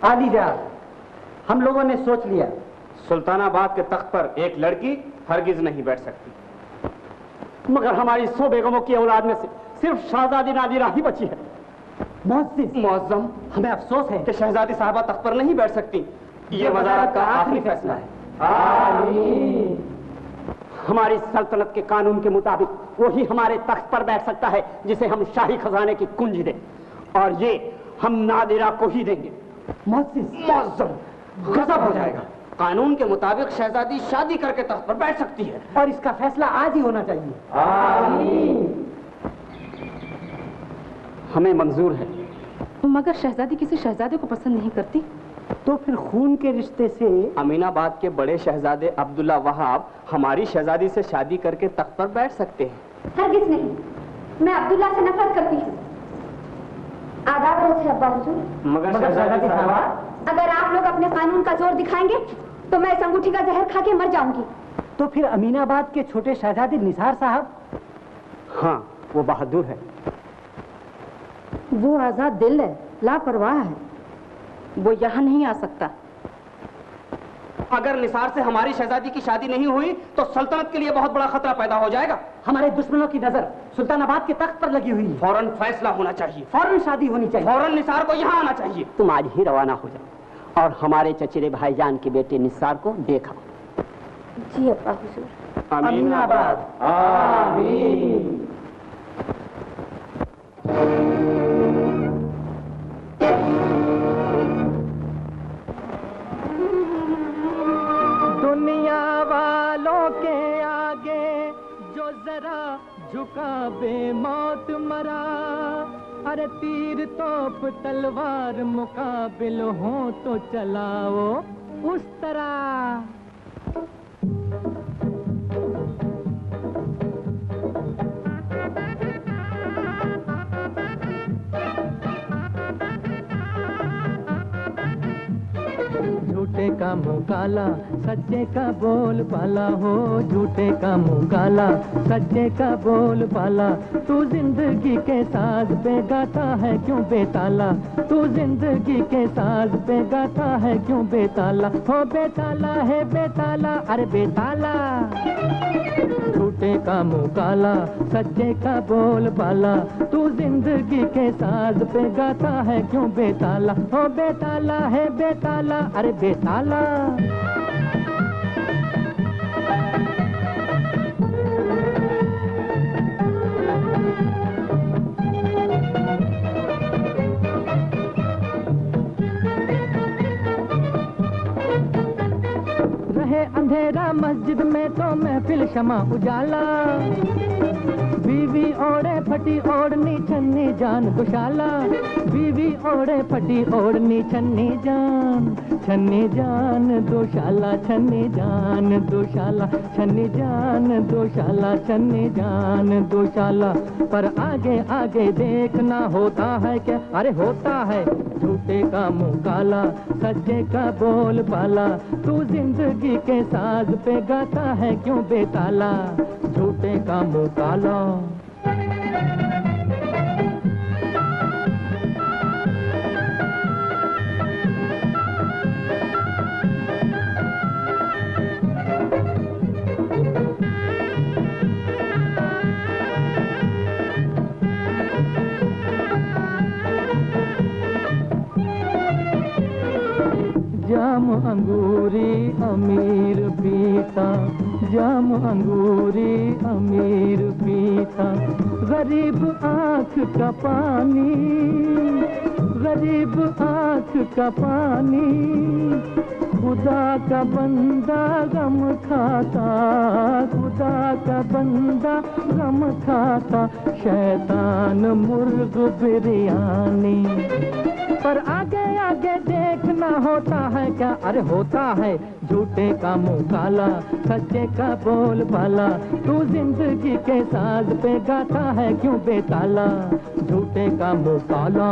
आलीजा, हम लोगों ने सोच लिया, सुल्तानाबाद के तख्त पर एक लड़की हरगिज नहीं बैठ सकती। मगर हमारी 100 बेगमों की औलाद में से सिर्फ शहजादी नादिरा ही बची है। मुअज्जम, हमें अफसोस है कि शहजादी साहबा तख्त पर नहीं बैठ सकती। ये वज़ारत का आखिरी फैसला है। आमीन। हमारी सल्तनत के कानून के मुताबिक वही हमारे तख्त पर बैठ सकता है जिसे हम शाही खजाने की कुंजी दें, और ये हम नादिरा को ही देंगे। मुअज्जम, गजब हो जाएगा। कानून के मुताबिक शहजादी शादी करके तख्त पर बैठ सकती है, और इसका फैसला आज ही होना चाहिए। आमीन। हमें मंजूर है। मगर शहजादी किसी शहजादे को पसंद नहीं करती। तो फिर खून के रिश्ते से अमीनाबाद के बड़े शहजादे अब्दुल्ला वहाब हमारी शहजादी से शादी करके तख्त पर बैठ सकते हैं। हरगिज नहीं, मैं अब्दुल्ला से नफरत करती हूँ। आदाब रोज है अब्बा हुजूर। मगर शहजादी साहबा, अगर आप लोग अपने कानून का जोर दिखाएंगे तो मैं इस अंगूठी का जहर खा के मर जाऊंगी। तो फिर अमीनाबाद के छोटे शहजादे निसार साहब? हाँ, वो बहादुर है। वो आजाद दिल है, लापरवाह है, वो यहाँ नहीं आ सकता। अगर निसार से हमारी शहजादी की शादी नहीं हुई तो सल्तनत के लिए बहुत बड़ा खतरा पैदा हो जाएगा। हमारे दुश्मनों की नजर सुल्तानाबाद के तख्त पर लगी हुई है। फौरन फैसला होना चाहिए, फौरन शादी होनी चाहिए, फौरन निसार को यहाँ आना चाहिए। तुम आज ही रवाना हो जाओ और हमारे चचेरे भाईजान के बेटे निसार को देखा। जी अब्बा हुजूर। अमीनाबाद। आमीन। दुनिया वालों के आगे जो जरा झुका बेमौत मरा, अरे तीर तोप तलवार मुकाबिल हो तो चलाओ उस तरह। झूठे का मुंह काला, सच्चे का बोल पाला हो। झूठे का मुंह काला, सच्चे का बोल पाला। तू जिंदगी के साज पे गाता है क्यों बेताला? तू जिंदगी के साज पे गाता है क्यों बेताला? हो बेताला है बेताला, अरे बेताला। झूठे का मुंह काला, सच्चे का बोल पाला। तू जिंदगी के साज पे गाता है क्यों बेताला? हो बेताला है बेताला, अरे बेताला। रहे अंधेरा मस्जिद में तो महफिल शमा उजाला। बीवी ओढ़े फटी ओढ़नी छन्नी जान दुशाला। बीवी ओढ़े फटी ओढ़नी छन्नी जान दोशाला। छन्नी जान दोशाला, छन्नी जान दोशाला, छन्नी जान दोशाला। पर आगे आगे देखना होता है क्या? अरे होता है। झूठे का मुंह काला, सच्चे का बोल पाला। तू जिंदगी के साज पे गाता है क्यों बेताला? झूठे का मुंह काला। जाम अंगूरी अमीर पीता, जाम अंगूरी अमीर पीता। गरीब आँख का पानी, गरीब आँख का पानी। खुदा का बंदा गम खाता, खुदा का बंदा गम खाता। शैतान मुर्ग बिरयानी। पर आगे आगे देखना होता है क्या? अरे होता है। झूठे का मुंह काला, सच्चे का बोल पाला। तू जिंदगी के साज पे गाता है क्यों बेताला? झूठे का मुंह काला।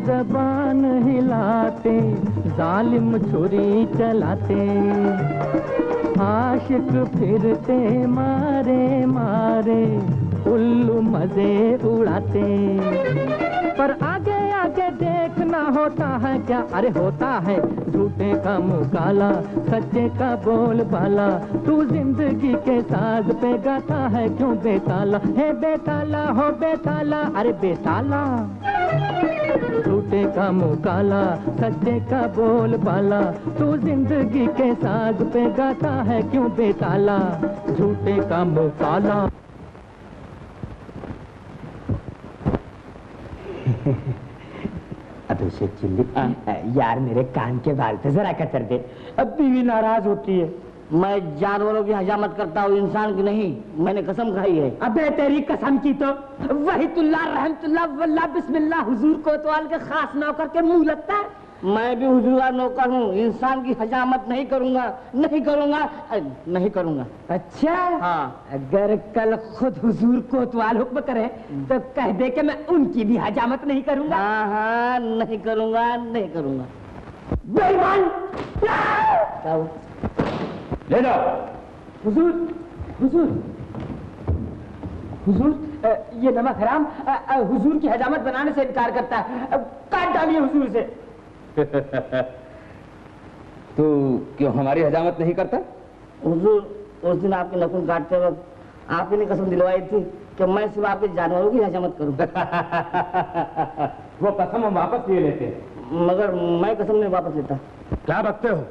जबान हिलाते, जालिम छुरी चलाते, आशिक फिरते मारे मारे, उल्लू मजे उड़ाते। पर आगे आगे देखना होता है क्या, अरे होता है झूठे का मुंह काला, सच्चे का बोल बाला। तू जिंदगी के साज पे गाता है क्यों बेताला, है बेताला हो बेताला, अरे बेताला। झूठे का मुंह काला, सच्चे का बोल बाला। तू जिंदगी के साज पे गाता है क्यों बेताला, झूठे का मुंह काला। अभिषेक चिल्ली, यार मेरे कान के बाल तो जरा कतर दे, अब बीवी नाराज होती है। मैं जानवरों की हजामत करता हूँ, इंसान की नहीं। मैंने कसम खाई है। अबे तेरी कसम की तो वहीतुल्लाह रहमतुल्लाह वल्लाह बिस्मिल्लाह हुजूर कोतवाल के खास नौकर के मुंह लगता है। मैं भी हुजूर का नौकर हूँ, इंसान की हजामत नहीं करूँगा, नहीं करूँगा, नहीं करूँगा। अच्छा हाँ। अगर कल खुद हुजूर कोतवाल हुक्म करे तो कह दे कि मैं उनकी भी हजामत नहीं करूँगा। हाँ हाँ, नहीं करूँगा, नहीं करूँगा। बेईमान! क्या हुआ? ले लो। हुजूर, हुजूर, हुजूर, ये नमक हराम हुजूर की हजामत बनाने से इनकार करता है, काट डालिए हुजूर से। तू क्यों हमारी हजामत नहीं करता? हुजूर, उस दिन आपके नखून काटते वक्त आप ही ने कसम दिलवाई थी कि मैं सिर्फ आपके जानवरों की हजामत करूँगा। वो कसम हम वापस ले लेते हैं। मगर मैं कसम नहीं वापस लेता। क्या बकते हो?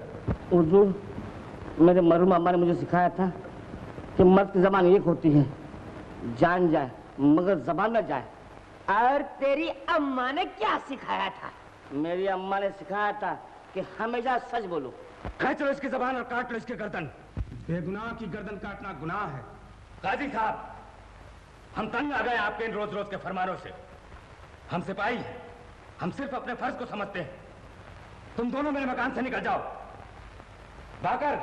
हुजूर, मेरे मरहूम अम्मा ने मुझे सिखाया था कि मर्द की जबान एक होती है, जान जाए मगर जबान न जाए। और तेरी अम्मा ने क्या सिखाया था? मेरी अम्मा ने सिखाया था कि हमेशा सच बोलो। खींच लो इसकी जबान और काट लो इसकी गर्दन। बेगुनाह की गर्दन काटना गुनाह है। काजी साहब, हम तंग आ गए आपके इन रोज रोज के फरमानों से। हम सिपाही हैं, हम सिर्फ अपने फर्ज को समझते हैं। तुम दोनों मेरे मकान से निकल जाओ। बाकर,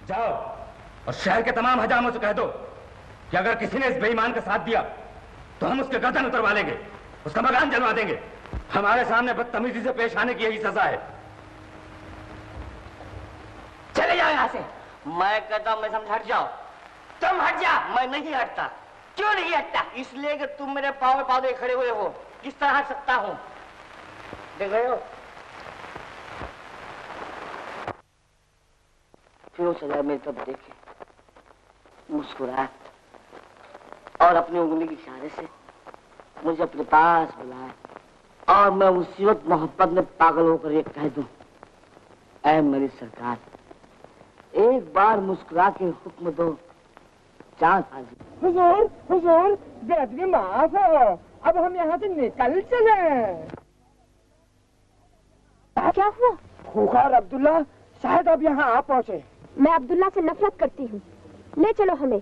जाओ और शहर के तमाम हजामों से कह दो कि अगर किसी ने इस बेईमान का साथ दिया तो हम उसके गर्दन उतरवा लेंगे, उसका मकान जलवा देंगे। हमारे सामने बदतमीजी से पेश आने की यही सजा है। चले जाओ यहाँ से। मैं कहता हूँ मैं समझ हट जाओ। तुम हट जा। मैं नहीं हटता। क्यों नहीं हटता? इसलिए कि तुम मेरे पाँव में पाँव दे खड़े हुए हो। किस तरह हट सकता हूँ, देख रहे हो? फिर वो चला मेरी तरफ देखे, मुस्कुराया और अपनी उंगली के इशारे से मुझे अपने पास बुलाया। और मैं उसी वक्त मोहब्बत में पागल होकर ये कह दूं, ऐ मेरी सरकार, एक बार मुस्कुरा के हुक्म दो, चांद हाजिर। हुजूर, हुजूर, बेअदबी माफ हो, अब हम यहाँ से निकल चले। क्या हुआ? खूंखार अब्दुल्ला शायद अब यहाँ आ पहुँचे। मैं अब्दुल्ला से नफरत करती हूँ, ले चलो हमें।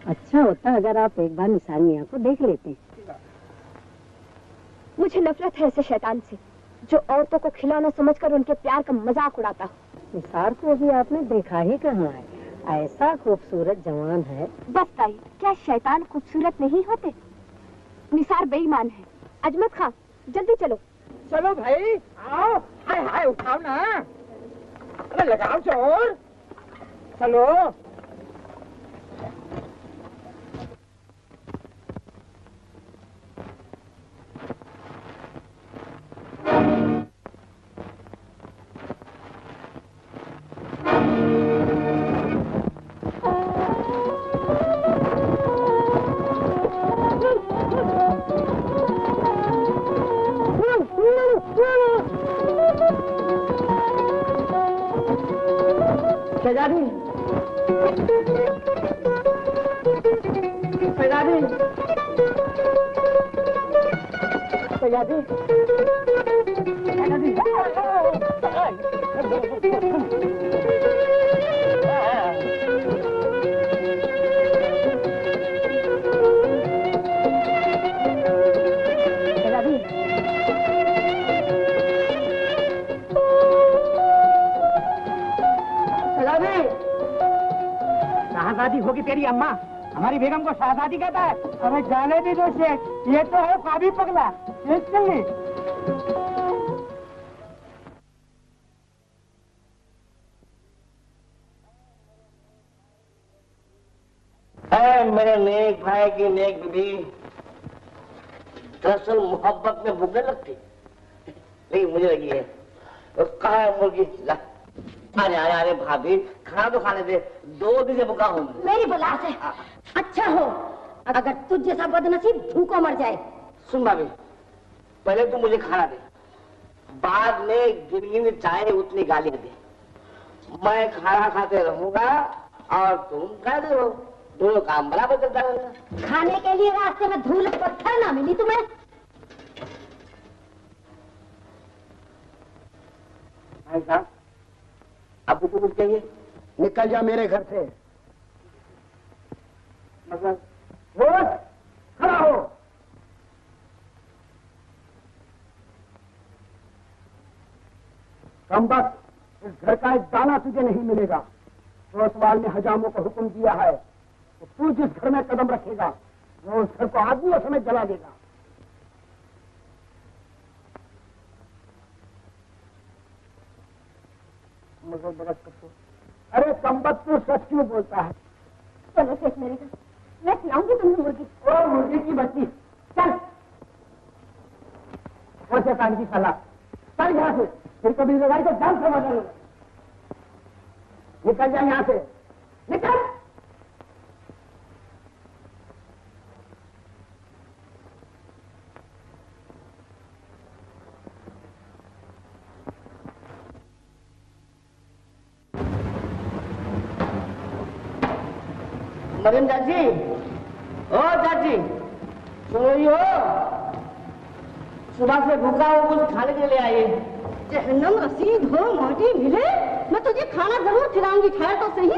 अच्छा होता अगर आप एक बार निसार मियां को देख लेते। मुझे नफरत है ऐसे शैतान से जो औरतों को खिलौना समझकर उनके प्यार का मजाक उड़ाता हो। निसार को अभी आपने देखा ही कहाँ है, ऐसा खूबसूरत जवान है। बस ताई, क्या शैतान खूबसूरत नहीं होते? निसार बेईमान है। अजमत खां, जल्दी चलो। चलो भाई, आओ। हाय हाय, उठाओ ना, अरे लगाओ जोर, चलो। शहजादी, शहजादी, शहजादी, शाहजादी होगी तेरी अम्मा, हमारी बेगम को शहजादी कहता है। अरे जाने भी दो शेख, ये तो है काबी पगला। मेरे नेक भाई की नेक बीबी, दरअसल मोहब्बत में भूख नहीं लगती, लेकिन मुझे लगी है। तो कहा है मुर्गी? अरे अरे अरे भाभी, खाना तो खाने दे, 2 दिन से भूखा हूँ। मेरी बुला से अच्छा हो अगर तुझ जैसा बदनसीब भूखों मर जाए। सुन भाभी, पहले तू मुझे खाना दे, बाद में गिन चाहे उतनी गालियां दे। मैं खाना खाते रहूंगा और तुम खाते रहो, दोनों काम बराबर चलता रहेगा। खाने के लिए रास्ते में धूल पत्थर ना मिली तुम्हें? भाई साहब, आपको तो कुछ चाहिए? निकल जा मेरे घर से। मतलब रोज खड़ा हो। कम बस, इस घर का एक दाना तुझे नहीं मिलेगा। कोतवाल ने हजामों को हुक्म दिया है तो तू जिस घर में कदम रखेगा वो उस घर को आदमियों समेत जला देगा। अरे संबत तू सच क्यों बोलता है? चलो शेख मेरे घर, मैं खिलाऊंगी तुम्हें मुर्गी। ओ मुर्गी की बच्ची, चल। वो शैतान की सलाह, चल यहाँ से, फिर कभी लड़ाई को जान से बदल। निकल जा यहाँ से, निकल। मरियम चाची, ओ चाची, सुन रही हो? सुबह से भूखा हो, कुछ खाने के लिए आइए। जहन्नम रसीद हो मोटी मिले, मैं तुझे खाना जरूर खिलाऊंगी। खैर तो सही।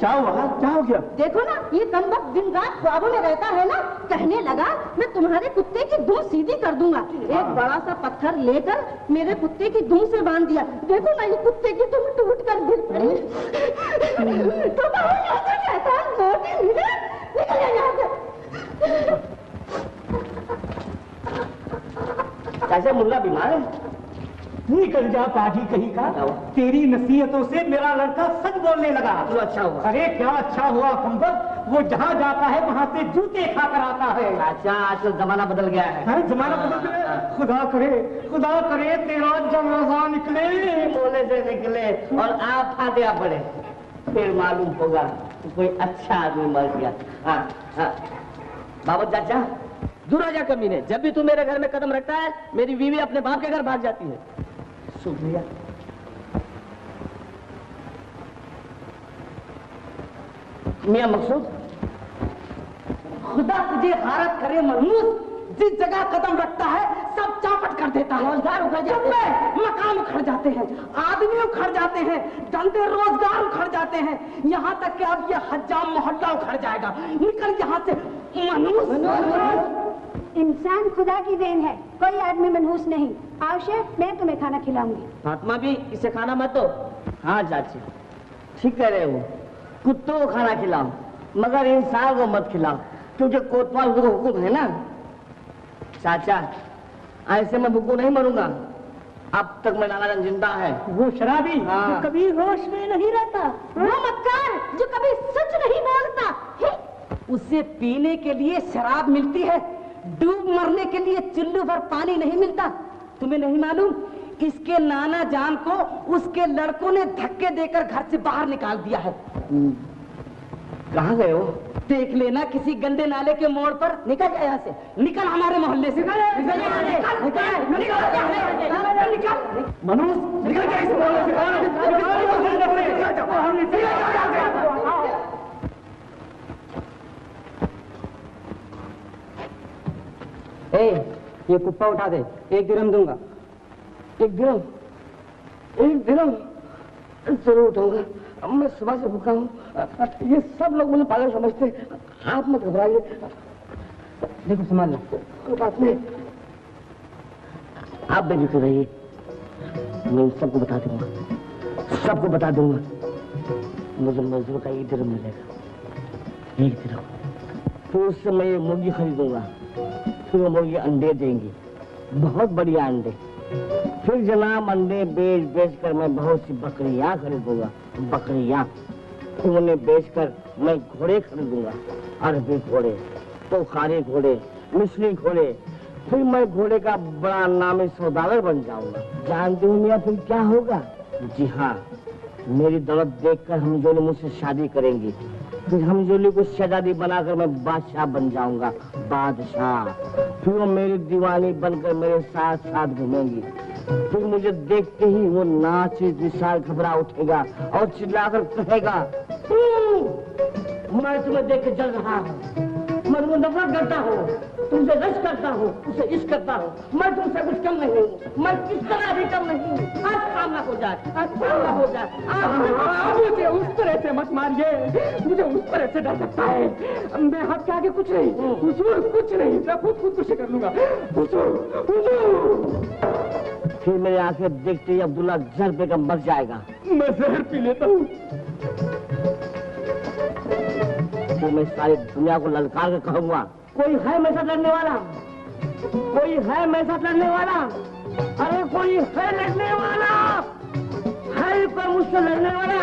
क्या हुआ? क्या हो गया? देखो ना, ये कमबख्त दिन रात ख्वाबों में रहता है ना। कहने लगा मैं तुम्हारे कुत्ते की दुम सीधी कर दूंगा। एक बड़ा सा पत्थर लेकर मेरे कुत्ते की दुम से बांध दिया। देखो ना, ये कुत्ते की दुम टूट कर गिर पड़ी। तो शैतान मोटी मिले, निकल यहाँ से। कैसे मुर्गा बीमार है? निकल जा पाजी कहीं का। तेरी नसीहतों से मेरा लड़का सच बोलने लगा। तो अच्छा हुआ। अरे क्या अच्छा हुआ कमबख्त, वो जहाँ जाता है वहाँ से जूते खाकर आता है। अच्छा, आजकल जमाना बदल गया है। जमाना बदल गया। खुदा करे तेरा जमाना निकले, बोले से निकले और आप फातिहा पड़े, फिर मालूम होगा कि कोई अच्छा आदमी मर गया। हाँ हाँ बाबा चाचा, दूर आ जा कमीने। जब भी तू मेरे घर में कदम रखता है, मेरी बीवी अपने बाप के घर भाग जाती है। शुक्रिया। मियां मकसूद, खुदा तुझे हारत करे मनहूस, जिस जगह कदम रखता है सब चौपट कर देता है। रोजगार उखड़ जाते हैं, मकान उखड़ जाते हैं, आदमी उखड़ जाते हैं, धंधे रोजगार उखड़ जाते हैं, यहाँ तक कि अब ये हज्जाम मोहल्ला उखड़ जाएगा। निकल यहाँ से मनहूस। इंसान खुदा की देन है, कोई आदमी मनहूस नहीं। आओ शेफ, मैं तुम्हें खाना खिलाऊंगी। फातिमा भी इसे खाना मत दो। हाँ चाची, ठीक कह रहे हो। कुत्तों को खाना खिलाओ, मगर इंसान को मत खिलाओ, क्योंकि कोतवाल को हुक्म है ना। चाचा, ऐसे मैं भूखों नहीं मरूंगा। अब तक मेरा नाना जिंदा है। वो शराबी हाँ। जो कभी होश में नहीं रहता, वो मक्कार जो कभी सच नहीं बोलता, उसे पीने के लिए शराब मिलती है, डूब मरने के लिए चुल्लू भर पानी नहीं मिलता। तुम्हें नहीं मालूम, इसके नाना जान को उसके लड़कों ने धक्के देकर घर से बाहर निकाल दिया है। कहाँ गए हो? देख लेना किसी गंदे नाले के मोड़ पर। निकल जा यहाँ से, निकल हमारे मोहल्ले से। मनोज निकल जा इस मोहल्ले से। ये कुप्पा उठा दे, 1 दिरहम दूंगा। 1 दिरहम? 1 दिरहम जरूर उठाऊंगा। अब मैं सुबह से भूखा हूँ। ये सब लोग मुझे पागल समझते हैं। आप मत घबराइए। देखो संभालना। कोई बात नहीं, आप बेफिक्र रहिए, मैं सबको बता दूंगा, सबको बता दूंगा। मुझे मजदूर का 1 दिरहम मिलेगा। 1 दिरहम। फिर उससे मैं ये मुर्गी खरीदूंगा, फिर वो मुर्गी अंडे देंगी, बहुत बढ़िया अंडे। फिर जनाब अंडे बेच बेच कर मैं बहुत सी बकरियां खरीदूंगा, बकरियां। फिर उन्हें बेचकर मैं घोड़े खरीदूंगा, अरबी घोड़े, पोखारी घोड़े, मिस्री घोड़े। फिर मैं घोड़े का बड़ा नामी सौदागर बन जाऊंगा। जानते हो मियां फिर क्या होगा? जी हाँ, मेरी दौलत देखकर हमजोली मुझसे शादी करेंगी। फिर हमजोली को शहजादी बनाकर मैं बादशाह बन जाऊंगा, बादशाह। फिर वो मेरी दीवानी बनकर मेरे साथ साथ घूमेंगी। फिर मुझे देखते ही वो नाची विशाल घबरा उठेगा और चिल्लाकर कहेगा, मैं तुम्हें देख के जल रहा हूँ, मैं तुम्हें नफरत करता हूँ, तुमसे रश करता हूँ, उसे इश्क करता हूँ, मैं तुमसे कुछ कम नहीं हूँ, मैं किस तरह भी कम नहीं हूँ। आज काम ना हो जाए, आज काम ना हो जाए। मुझे उस तरह से मत मारिए, मुझे उस तरह से डर लगता है। मैं हाथ के आगे कुछ नहीं, हुजूर कुछ नहीं, मैं खुदकुशी कर लूंगा। हुजूर, हुजूर। फिर मेरी आंखें देखते ही अब्दुल्ला जहर पे मर जाएगा। मैं जहर पी लेता हूँ। फिर मैं सारी दुनिया को ललकार कर कहूंगा, कोई है मेरे साथ लड़ने वाला, कोई है मेरे साथ लड़ने वाला, अरे कोई है लड़ने वाला, है कोई मुझसे लड़ने वाला।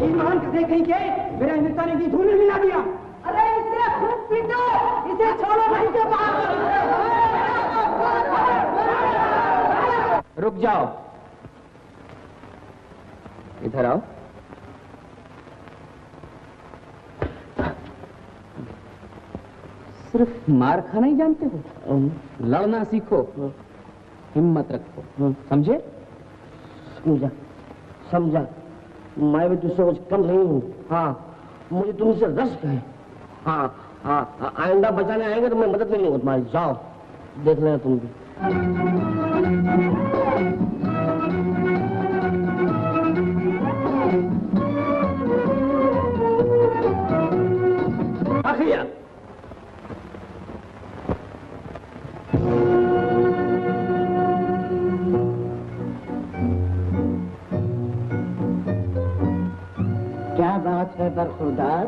ईमान के कहीं के मेरा हिंदुस्तान ने की धूल में मिला दिया। अरे इसे खूब पीटो, इसे छोड़ो नहीं के बाहर। रुक जाओ, इधर आओ। सिर्फ मार खाना ही जानते हो, लड़ना सीखो, हिम्मत रखो, समझे? समझा, समझा। मैं भी तुझसे कुछ कम नहीं हूँ। हाँ, मुझे तुमसे रश्क है। हाँ हाँ, आइंदा बचाने आएंगे तो मैं मदद नहीं लूंगा तुम्हारी। जाओ, देख लेना तुम भी। अखिया क्या बात है बरखुरदार,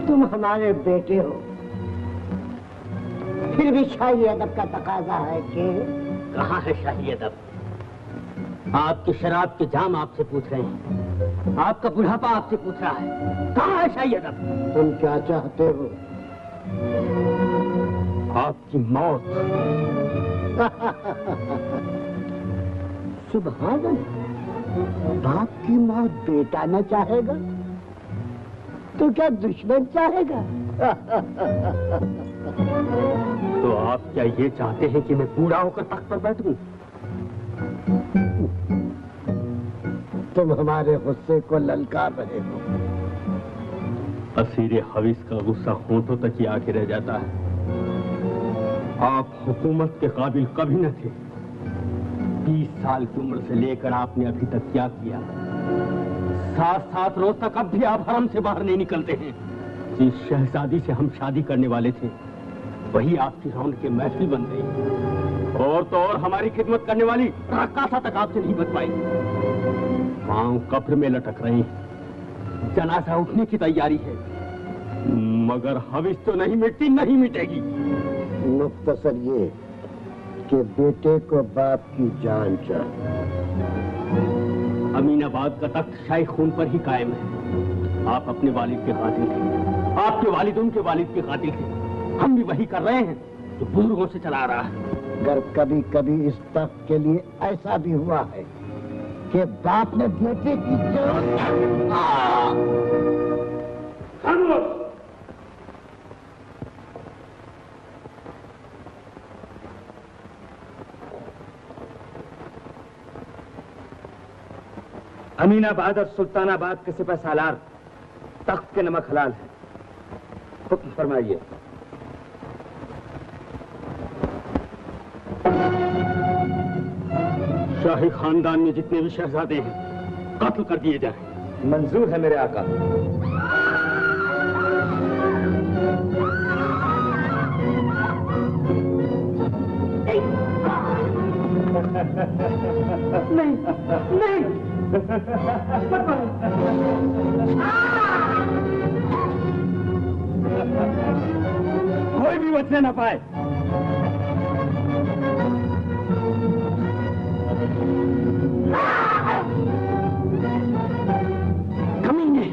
तुम हमारे बेटे हो, फिर भी शाही अदब का तकाजा है कि? कहाँ है शाही अदब? आपकी शराब के जाम आपसे पूछ रहे हैं, आपका बुढ़ापा आपसे पूछ रहा है, कहाँ है शाही अदब? तुम क्या चाहते हो? आपकी मौत। सुभान अल्लाह, बाप की मौत बेटा न चाहेगा तो क्या दुश्मन चाहेगा? तो आप क्या ये चाहते हैं कि मैं बूढ़ा होकर तख्त पर बैठूं? तुम हमारे गुस्से को ललकार रहे हो। असीर हवीस का गुस्सा होंठों तक ही आके रह जाता है। आप हुकूमत के काबिल कभी न थे। 20 साल की उम्र से लेकर आपने अभी तक क्या किया? 7-7 रोज तक अब भी आप हरम से बाहर नहीं निकलते हैं। जिस शहजादी से हम शादी करने वाले थे वही आपकी रौनक के महफिल बन गई। और तो और हमारी खिदमत करने वाली रक्कासा तक आपसे नहीं बच पाई। पांव कब्र में लटक रहे हैं, जनाजा उठने की तैयारी है, मगर हविस तो नहीं मिटती, नहीं मिटेगी। मुख्तसर ये कि बेटे को बाप की जान चाहिए। अमीनाबाद का तख्त शाही खून पर ही कायम है। आप अपने वालिद के कातिल थे, आपके वालिद उनके वालिद के कातिल थे। हम भी वही कर रहे हैं जो बुजुर्गों से चला रहा है। अगर कभी कभी इस तख्त के लिए ऐसा भी हुआ है कि बाप ने बेटे की अमीनाबाद और सुल्तानाबाद के सिपह सालार तख्त के नमक हलाल है। हुक्म फरमाइए। शाही खानदान में जितने भी शहजादे हैं कत्ल कर दिए जाएं। मंजूर है मेरे आका। नहीं नहीं, मत मारो। कोई भी बचने ना पाए। कमीने।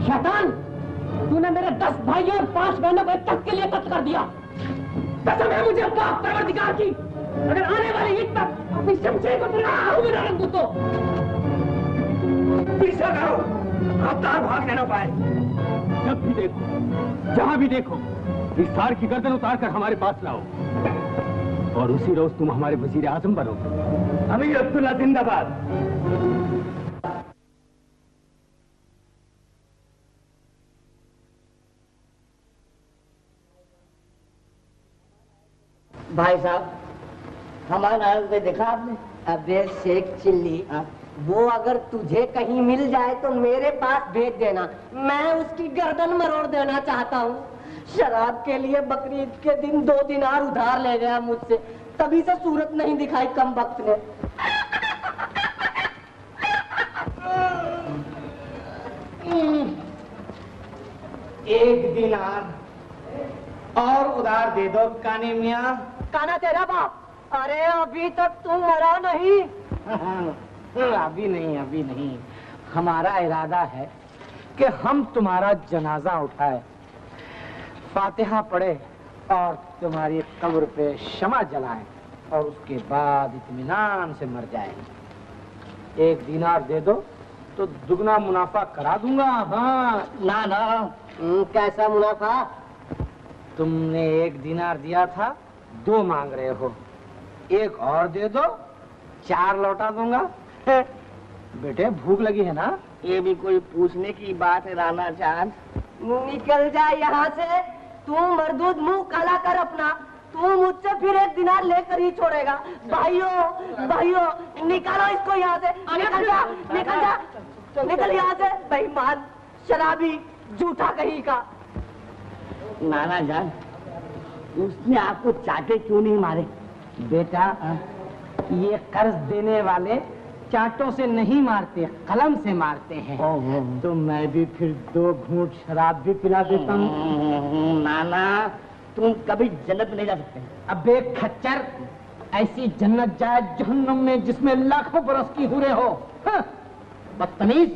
शैतान, तूने मेरे 10 भाइयों और 5 बहनों को एक तक के लिए कत्ल कर दिया। कसम है मुझे अल्लाह परवरदिगार की, अगर आने वाली ईद तक अपनी शमशेर को तेरा आऊंगा ना रंग तो पीछे करो, रफ्तार भागने ना पाए। जब भी देखो, जहां भी देखो, निसार की गर्दन उतार कर हमारे पास लाओ और उसी रोज तुम हमारे वजीर आजम बनोगे। अमीर अब्दुल्ला जिंदाबाद। भाई साहब, हमारा नाम देखा आपने? अबे शेख चिल्ली, वो अगर तुझे कहीं मिल जाए तो मेरे पास भेज देना, मैं उसकी गर्दन मरोड़ देना चाहता हूँ। शराब के लिए बकरीद के दिन 2 दिनार उधार ले गया मुझसे, तभी से सूरत नहीं दिखाई कम वक्त ने। एक दिनार और उधार दे दो कानी मियाँ। काना तेरा बाप? अरे अभी तक तू मरा नहीं। अभी नहीं, हमारा इरादा है कि हम तुम्हारा जनाजा उठाए, फातिहा पढ़े और तुम्हारी कब्र पे शमा जलाएं और उसके बाद इत्मीनान से मर जाए। 1 दिनार दे दो तो दुगना मुनाफा करा दूंगा। हाँ ना ना, कैसा मुनाफा? तुमने 1 दिनार दिया था, 2 मांग रहे हो, 1 और दे दो, 4 लौटा दूंगा। बेटे भूख लगी है ना? ये भी कोई पूछने की बात है राणा जान? निकल जा यहाँ से, तू मरदूद मुंह काला कर अपना, तू मुझसे फिर 1 दिनार लेकर ही छोड़ेगा। भाइयों निकालो इसको यहाँ से, निकल यहाँ से, बेईमान, शराबी, झूठा कहीं का। नाना जान, उसने आपको चाटे क्यों नहीं मारे? बेटा, ये कर्ज देने वाले चाटों से नहीं मारते, कलम से मारते हैं। तो मैं भी फिर 2 घूंट शराब भी पिला देता हूँ। नाना, तुम कभी जन्नत में नहीं जा सकते। अबे खच्चर, ऐसी जन्नत जाए जहन्नुम में जिसमें लाखों बरस की हुरे हो। बदतमीज,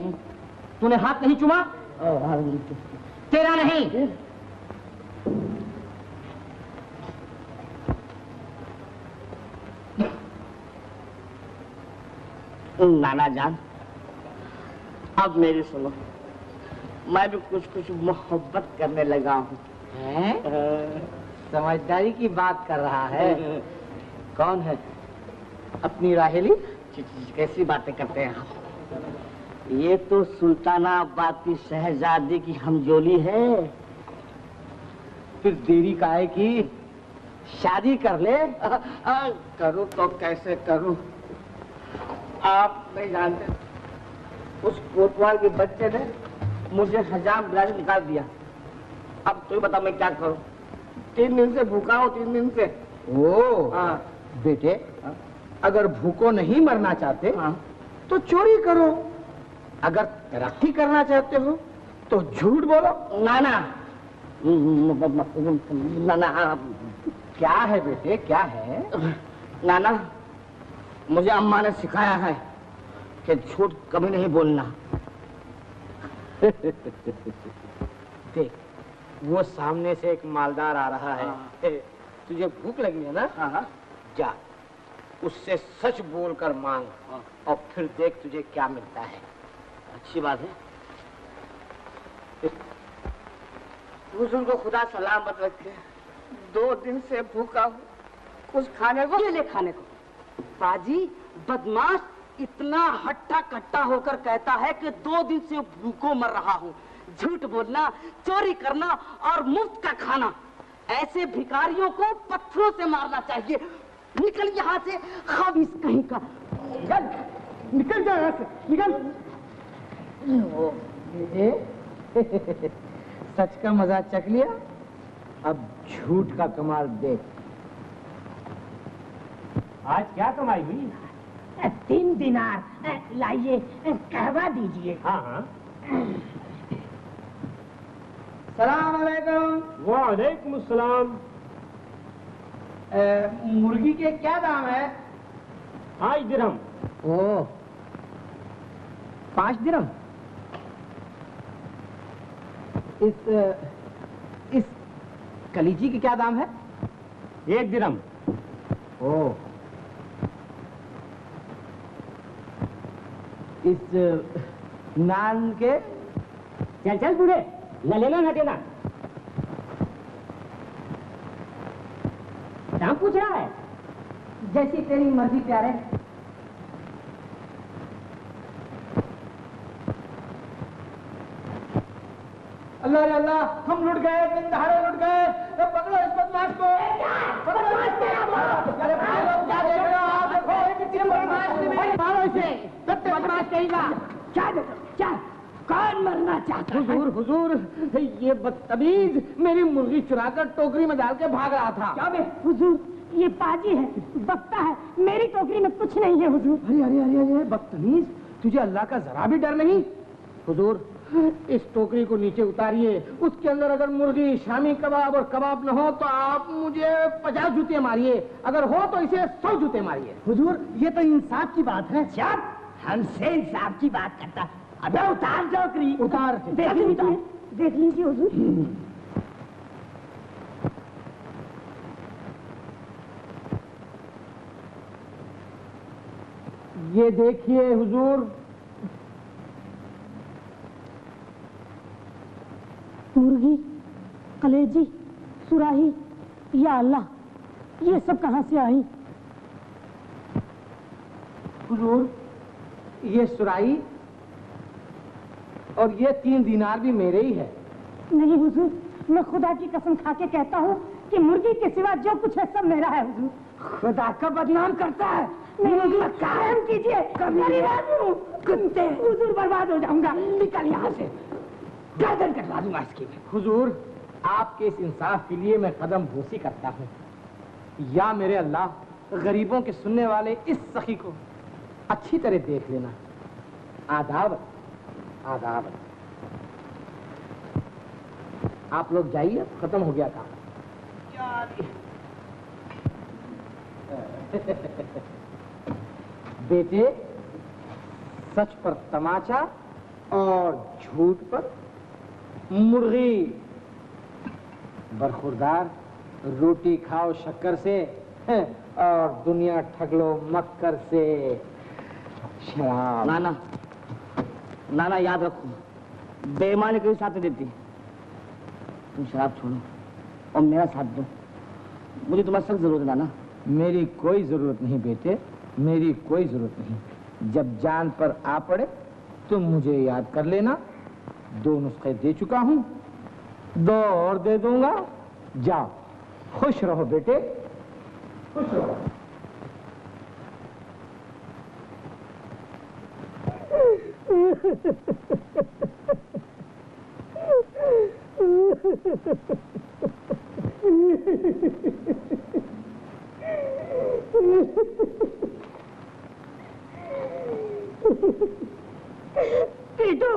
तूने हाथ नहीं चुमा? तेरा नहीं। नाना जान, अब मेरी सुनो, मैं भी कुछ मोहब्बत करने लगा हूँ। समझदारी की बात कर रहा है। कौन है? अपनी राहेली? कैसी बातें करते हैं आप? ये तो सुल्तानाबाद की शहजादी की हमजोली है। फिर देरी काहे की? शादी कर ले। करूँ तो कैसे करूँ? आप नहीं जानते, उस कोतवाल के बच्चे ने मुझे हजाम बिला के निकाल दिया। अब तो बता मैं क्या करूँ? 3 दिन से भूखा हूँ, 3 दिन से। हाँ बेटे, अगर भूखों नहीं मरना चाहते तो चोरी करो, अगर तरक्की करना चाहते हो तो झूठ बोलो। नाना, नाना, क्या है बेटे, क्या है? नाना, मुझे अम्मा ने सिखाया है कि झूठ कभी नहीं बोलना। देख, वो सामने से एक मालदार आ रहा है। तुझे भूख लगी है ना? जा, उससे सच बोलकर मांग और फिर देख तुझे क्या मिलता है। अच्छी बात है। हुजूर को खुदा सलामत रखे। 2 दिन से भूखा हूँ, कुछ खाने को? ये ले खाने को। बाजी बदमाश इतना हट्टा कट्टा होकर कहता है कि 2 दिन से भूखों मर रहा हूँ। झूठ बोलना, चोरी करना और मुफ्त का खाना, ऐसे भिखारियों को पत्थरों से मारना चाहिए। निकल यहाँ से, खबीस कहीं का। निकल जा यहाँ से, निकल। सच का मजा चख लिया, अब झूठ का कमाल देख। आज क्या कमाई हुई? 3 दिनार लाइए, कहवा दीजिए। हाँ हाँ। सलाम अलैकुम। वालेकुम सलाम। मुर्गी के क्या दाम है? 5 दिरहम। ओ 5 दिरहम। इस कलीजी के क्या दाम है? 1 दिरहम। ओ इस नान के? चल चल बूढ़े, न लेना न देना। क्या पूछ रहा है? जैसी तेरी मर्जी प्यारे। अल्लाह रे अल्लाह, हम लुट गए, दिन दहाड़े लुट गए। पकड़ो इस बदमाश को। अरे भाई लोग क्या देख रहे हो आप? देखो ये कितनी बदमाश, मारो इसे। बदमाश कहेगा। क्या देखो, क्या कौन मरना चाहता है? हुजूर हुजूर, ये बदतमीज मेरी मुर्गी चुराकर टोकरी में डाल के भाग रहा था। क्या बे हुजूर, ये पाजी है, बकता है, मेरी टोकरी में कुछ नहीं है हुजूर। अरे अरे अरे अरे बदतमीज, तुझे अल्लाह का जरा भी डर नहीं? हुजूर इस टोकरी को नीचे उतारिए, उसके अंदर अगर मुर्गी, शामी कबाब और कबाब न हो तो आप मुझे 50 जूते मारिए, अगर हो तो इसे 100 जूते मारिए। हुजूर ये तो इंसाफ की बात है। क्या हमसे इंसाफ की बात करता? अबे उतार टोकरी। उतार। देख लीजिए हुजूर। ये देखिए हुजूर, मुर्गी, कलेजी, सुराही, या अल्लाह, ये सब कहाँ से आई? हुजूर ये सुराही और ये 3 दिनार भी मेरे ही है। नहीं हुजूर, मैं खुदा की कसम खा के कहता हूँ कि मुर्गी के सिवा जो कुछ है सब मेरा है हुजूर। खुदा का बदनाम करता है। नहीं हुजूर, कायम कीजिए, कुत्ते। हुजूर बर्बाद हो जाऊंगा, निकल यहाँ से, गर्दन कटवा दूंगा इसकी। हुजूर आपके इस इंसाफ के लिए मैं कदम बोसी करता हूँ। या मेरे अल्लाह, गरीबों के सुनने वाले इस सखी को अच्छी तरह देख लेना। आदाब आदाब। आप लोग जाइए, खत्म हो गया काम। बेटे, सच पर तमाचा और झूठ पर मुर्गी। बरखुरदार, रोटी खाओ शक्कर से और दुनिया ठग लो मक्कर से। शराब। नाना नाना याद रखो, बेईमानी कोई साथ नहीं देती। तुम शराब छोड़ो और मेरा साथ दो, मुझे तुम्हारी सख्त जरूरत है नाना। मेरी कोई जरूरत नहीं बेटे, मेरी कोई जरूरत नहीं। जब जान पर आ पड़े तुम मुझे याद कर लेना। 2 नुस्खे दे चुका हूं, 2 और दे दूंगा। जाओ, खुश रहो बेटे, खुश रहो। पीटो,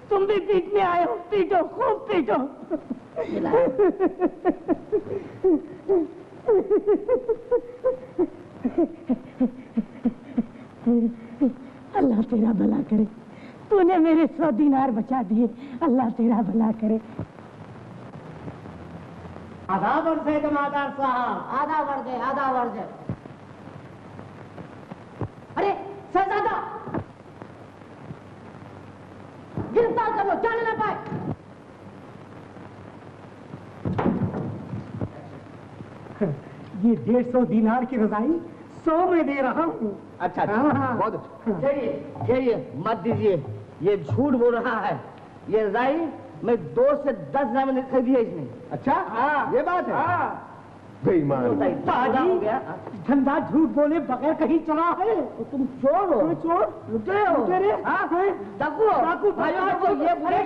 तुम भी पीटने आए हो, पीटो, खूब पीटो। अल्लाह तेरा भला करे, तूने मेरे 100 दिनार बचा दिए, अल्लाह तेरा भला करे। आधा वर्ष है जमादार साहब, आधा वर्ष है, आधा वर्ष है। अरे शहजादा, गिरफ्तार कर लो, जाने ना पाए। ये 150 दिनार की रजाई 100 में दे रहा हूँ। अच्छा बहुत अच्छा। चलिए मत दीजिए, ये झूठ बोल रहा है। ये रजाई मैं 2 से 10 हजार में खरीदी है इसने। अच्छा हाँ, ये बात है। हाँ। बेईमान। धंधा झूठ बोले बगैर कहीं चला है। तो तुम चोर हो? तुम चोर लुटे हो? लुटेरे? हाँ है। डाकू हो? डाकू भाइयों को ये बोले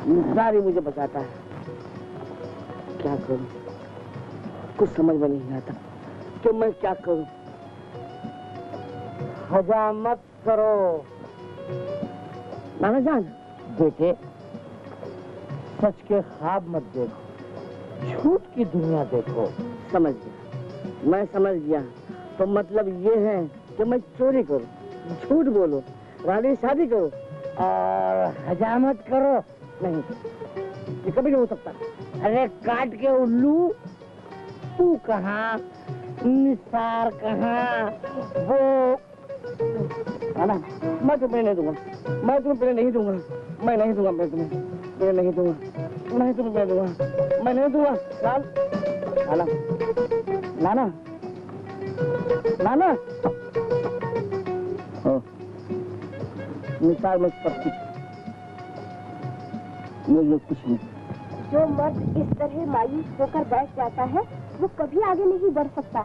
निसार ही मुझे बचाता है। क्या करूं? कुछ समझ में नहीं आता कि मैं क्या करूं। हजामत करो नाना जान। बेटे, सच के ख्वाब मत देखो, झूठ की दुनिया देखो। समझ गया, मैं समझ गया। तो मतलब ये है कि मैं चोरी करूं, झूठ बोलो, रानी शादी करो और हजामत करो। नहीं, ये कभी नहीं हो सकता। अरे काट के उल्लू, तू कहाँ, निसार कहाँ, वो ना, मैं तुम्हें नहीं दूंगा, मैं तुम्हें पहले नहीं दूंगा, मैं नहीं दूंगा, मैं तुम्हें पहले नहीं दूंगा, नहीं तुम्हें पहले दूंगा, मैं नहीं दूंगा। नाना, नाना, नाना, निसार में सब कुछ, मुझे कुछ नहीं। जो मर्द इस तरह मायूस होकर बैठ जाता है वो कभी आगे नहीं बढ़ सकता।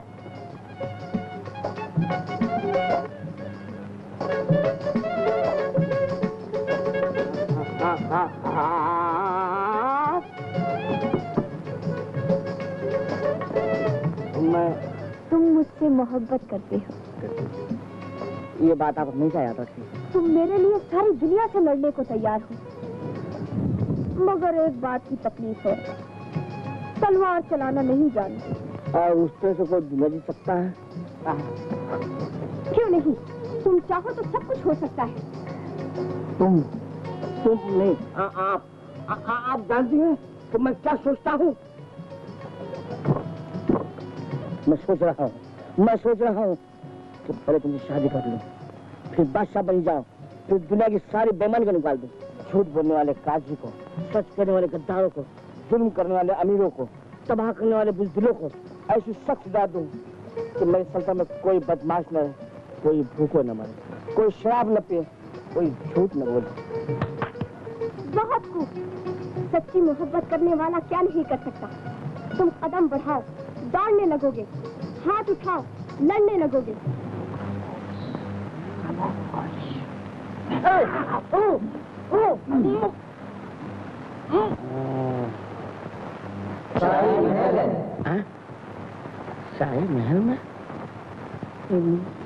तुम मुझसे मोहब्बत करते हो। ये बात आप हमेशा याद रखिए। तुम मेरे लिए सारी दुनिया से लड़ने को तैयार हो, मगर एक बात की तकलीफ है, तलवार चलाना नहीं जानते। और उस तरह से कोई दुनिया जीत सकता है? क्यों नहीं? तुम चाहो तो सब कुछ हो सकता है। तुम नहीं, आप जानती हैं कि मैं क्या सोचता हूँ? मैं सोच रहा हूँ कि पहले तुमसे शादी कर लूं, फिर बादशाह बन जाओ, फिर दुनिया की सारी बेईमानी को निकाल दूं। झूठ बोलने वाले काजी को, सच कहने वाले गद्दारों को, जुल्म करने वाले अमीरों को, तबाह करने वाले बुज़दिलों को ऐसी सख्त सजा दूं कि मेरी सल्तनत में कोई बदमाश न रहे, कोई भूखो न मरे, कोई शराब न पिए, कोई झूठ न बोले। बहुत खूब। सच्ची मोहब्बत करने वाला क्या नहीं कर सकता। तुम कदम बढ़ाओ, दौड़ने लगोगे, हाथ उठाओ, लड़ने लगोगे। शाही महल में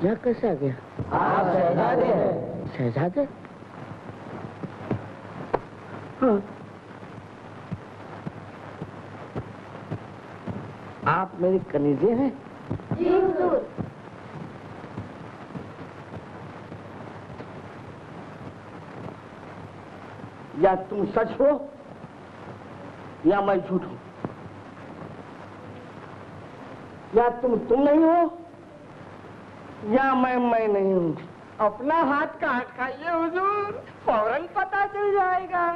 यह कैसे आ गया? आप शहजादे हैं। शहजादे? हाँ। आप मेरी कनीजे हैं? जी हुजूर। या तुम सच हो या मैं झूठ हूं, या तुम नहीं हो या मैं नहीं हूं। अपना हाथ काट खाइए हुजूर, फौरन पता चल जाएगा।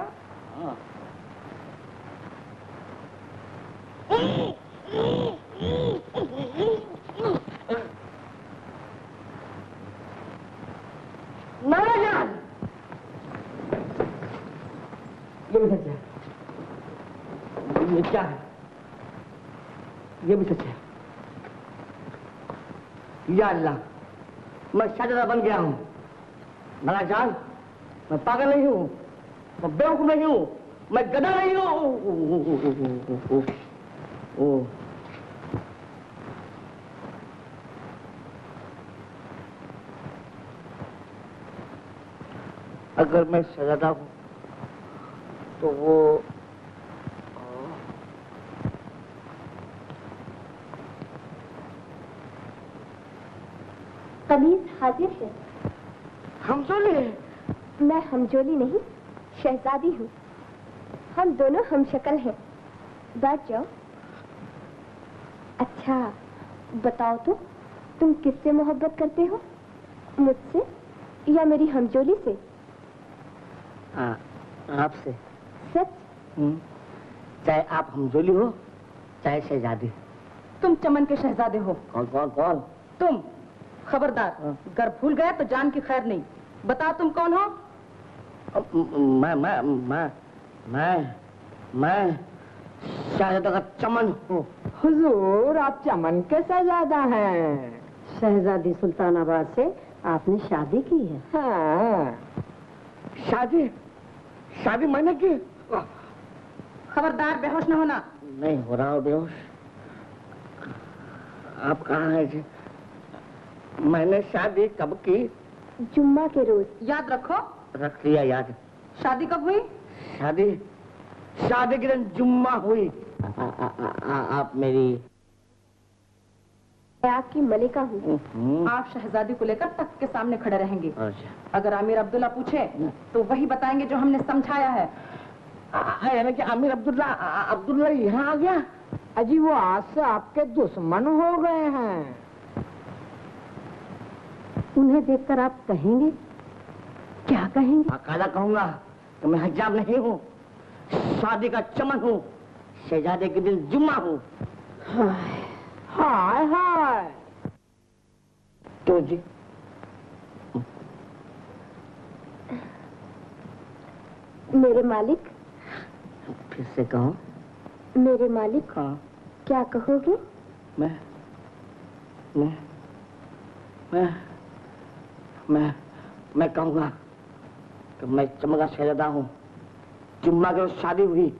नारायण, ये भी सच है, ये क्या है? ये भी सच है। या अल्लाह, मैं शहजादा बन गया हूँ। नारायण, मैं पागल नहीं हूँ, मैं बेवकूफ नहीं हूँ, मैं गधा नहीं हूँ। अगर मैं शहजादा हूँ तो वो कमीज हाजिर है। हमजोली है? मैं हमजोली नहीं, शहजादी हूँ। हम दोनों हम शक्ल हैं। बैठ जाओ। अच्छा बताओ तो, तुम किससे मोहब्बत करते हो, मुझसे या मेरी हमजोली से? आपसे। सच? चाहे आप हमजोली हो चाहे शहजादी। तुम चमन के शहजादे हो। कौन कौन कौन? तुम। खबरदार, घर भूल गए तो जान की खैर नहीं। बताओ तुम कौन हो? मैं शहजादा का चमन हूँ। हुजूर, आप चमन के शहजादा हैं। शहजादी सुल्तानाबाद से आपने शादी की है? हाँ। शादी मैंने की। खबरदार, बेहोश न होना। नहीं हो रहा हूँ बेहोश। आप कहाँ हैं जी? मैंने शादी कब की? जुम्मा के रोज। याद रखो। रख लिया याद। शादी कब हुई? शादी के दिन जुम्मा हुई। आप मेरी आपकी मलिका हूँ। आप शहजादी को लेकर तख्त के सामने खड़े रहेंगे। अच्छा। अगर अमीर अब्दुल्ला पूछे तो वही बताएंगे जो हमने समझाया है। यानी कि अमीर अब्दुल्ला यहाँ आ गया? अजी वो आज से आपके दुश्मन हो गए हैं। उन्हें देखकर आप कहेंगे, क्या कहेंगे? बाकायदा कहूंगा कि मैं हजाम नहीं हूँ, शादी का चमन हूँ, शहजादे के दिन जुम्मा हूँ। हाय हाय। तो जी मेरे मालिक। फिर से कहो। मेरे मालिक। हाँ। क्या कहोगे? मैं कहूँगा कि मैं चमन का शहजादा हूँ, जुम्मा के रोज शादी हुई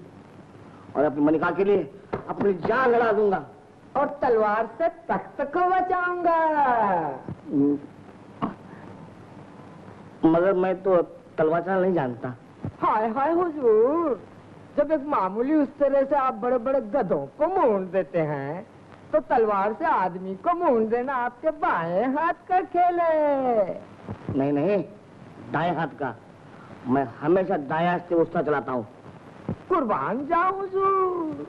और अपनी मलिका के लिए अपनी जान लड़ा दूंगा और तलवार से तख्त को बचाऊंगा। मगर मैं तो तलवार चलाना नहीं जानता। हाय हाय हुजूर, जब एक मामूली उस तरह से आप बड़े बड़े गधों को मूंड देते हैं तो तलवार से आदमी को मूंड देना आपके बाएं हाथ का खेल है। नहीं, दाएं हाथ का। मैं हमेशा दाएं हाथ से उसका चलाता हूँ। कुर्बान जाओ हुजूर।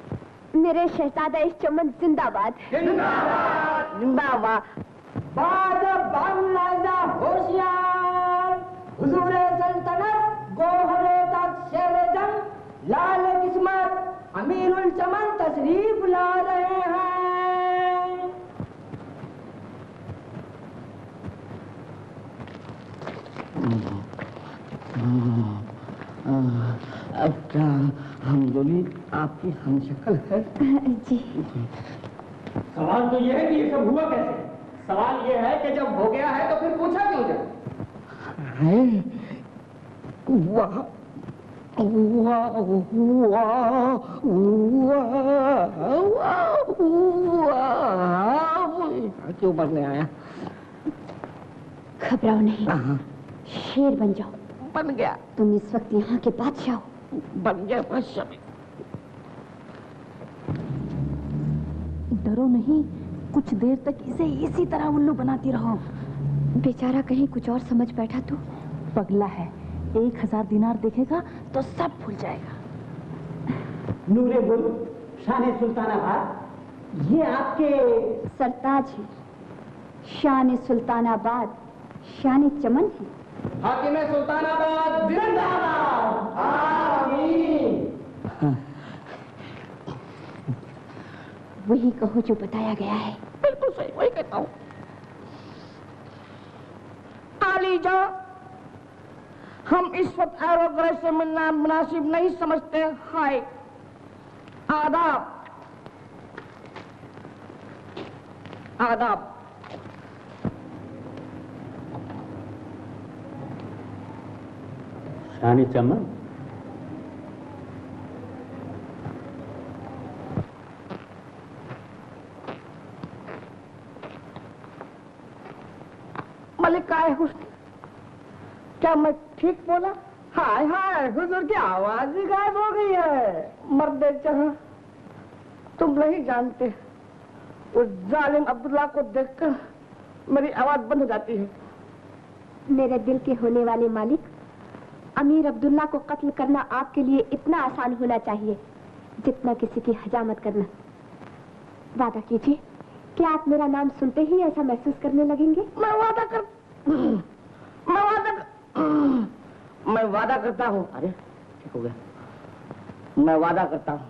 मेरे शहजादा इस चमन जिंदाबाद। जिंदाबाद। होशियार, हुजूरे सल्तनत गोहरे तक शेर जंग लाल किस्मत अमीरुल चमन तशरीफ ला रहे हैं। अब क्या हमजोली आपकी हमशक्ल है? जी। सवाल तो ये है कि ये सब हुआ कैसे? सवाल ये है कि जब हो गया है तो फिर पूछा क्यों जाए? क्यों बनने आया? घबराओ नहीं, शेर बन जाओ। बन गया। तुम इस वक्त यहाँ के बादशाह हो। बन गया बादशाह। डरो नहीं, कुछ देर तक इसे इसी तरह उल्लू बनाती रहो। बेचारा कहीं कुछ और समझ बैठा तो। पगला है, 1000 दिनार देखेगा तो सब भूल जाएगा। नूरे बुल, शान सुल्तानाबाद, ये आपके सरताज है। शान सुल्तानाबाद, शान चमन है। हाकिम सुल्तानाबाद जिंदाबाद। आमीन। वही कहो जो बताया गया है। बिल्कुल सही, वही कहता हूँ। आलीजा, हम इस वक्त एरोग्रह से मिलना मुनासिब नहीं समझते। हाय, आदाब आदाब। शान चमन, मलिका हुस्न, क्या मैं ठीक बोला? हाय हाय, हुजूर की आवाज ही गायब हो गई है। मर्दे जहां, तुम नहीं जानते, उस जालिम अब्दुल्ला को देखकर मेरी आवाज बंद हो जाती है। मेरे दिल के होने वाले मालिक, अमीर अब्दुल्ला को कत्ल करना आपके लिए इतना आसान होना चाहिए जितना किसी की हजामत करना। वादा कीजिए, क्या आप मेरा नाम सुनते ही ऐसा महसूस करने लगेंगे? मैं वादा करता हूँ। अरे ठीक हो गया। मैं वादा करता हूँ।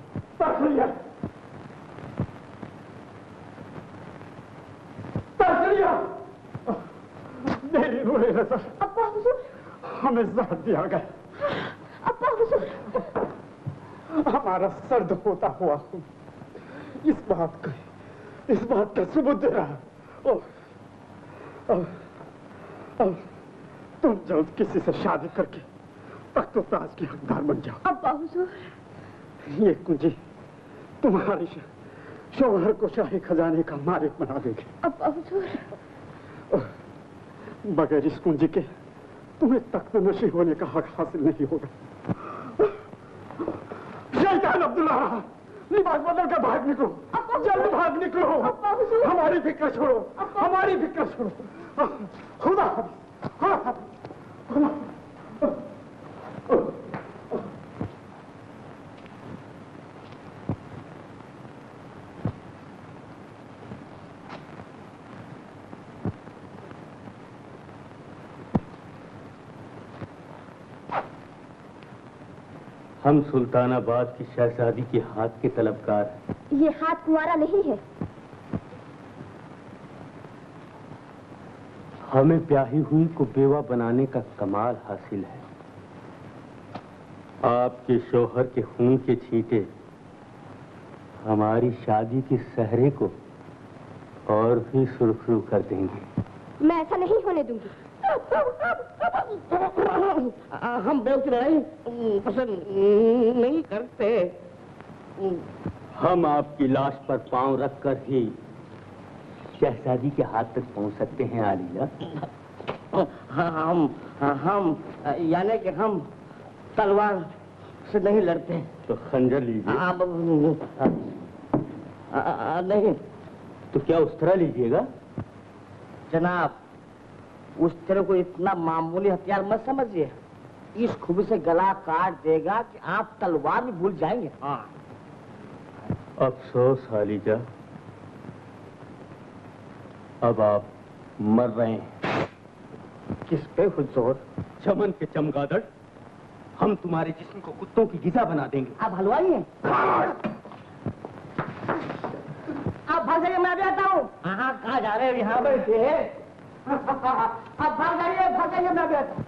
मेरी रूहे नजर अब्बा हुजूर, हमें साथ दिया गया। अब्बा हुजूर, हमारा सर्द होता हुआ खून इस बात का सबूत दे रहा है। अब तुम जल्द किसी से शादी करके तख्तो ताज की हकदार बन जाओ। अब्बा हुजूर, ये कुंजी तुम्हारे शौहर को शाही खजाने का मालिक बना देगी। अब्बा हुजूर, बगैर इस कुंजी के तुम्हें तख्त नशी होने का हक हासिल नहीं होगा। शैतान अब्दुल्ला, लिबास बदल कर भाग निकलो, जल्द भाग निकलो। हमारी फिक्र छोड़ो, हमारी फिक्र छोड़ो। खुदा हम सुल्तानाबाद की शहजादी के हाथ के तलबगार। ये हाथ कुंवारा नहीं है। हमें ब्याही हुई को बेवा बनाने का कमाल हासिल है। आपके शौहर के खून के छींटे हमारी शादी की सहरे को और भी सुरखरू कर देंगे। मैं ऐसा नहीं होने दूंगी। हम बेव की लड़ाई पसंद नहीं करते। हम आपकी लाश पर पांव रखकर ही शहजादी के हाथ तक पहुंच सकते हैं आलिया। हम यानी कि हम तलवार से नहीं लड़ते। तो खंजर लीजिए। नहीं। तो क्या उस तरह लीजिएगा? जनाब, उस तरह को इतना मामूली हथियार मत समझिए। इस खूबी से गला काट देगा कि आप तलवार भी भूल जाएंगे। हाँ। अफसोस हालिजा, अब आप मर रहे हैं। किस पे हुजूर? चमन के चमगादड़, हम तुम्हारे जिस्म को कुत्तों की गिजा बना देंगे। आप हलवाई हैं? आप भाग जाइए, मैं भी आता हूँ। हाँ, कहाँ जा रहे हैं? यहाँ बैठे। आप भाग जाइए, मैं भी आता हूँ।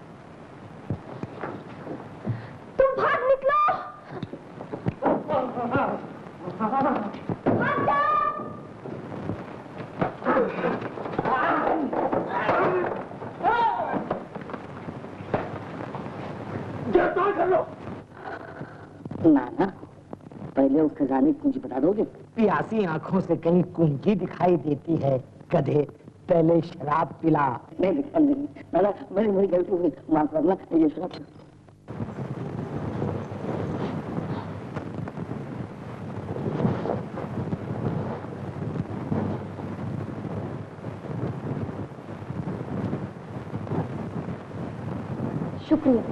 तुम भाग निकलो। भाग जाओ। गिरफ्तार कर लो। नाना, पहले उस खजाने की कुंजी बता दोगे? प्यासी आंखों से कहीं कुंजी दिखाई देती है गधे। पहले शराब पिला। नहीं नाना, मेरी गलती हो गई, माफ करना। ये शराब शुक्रिया।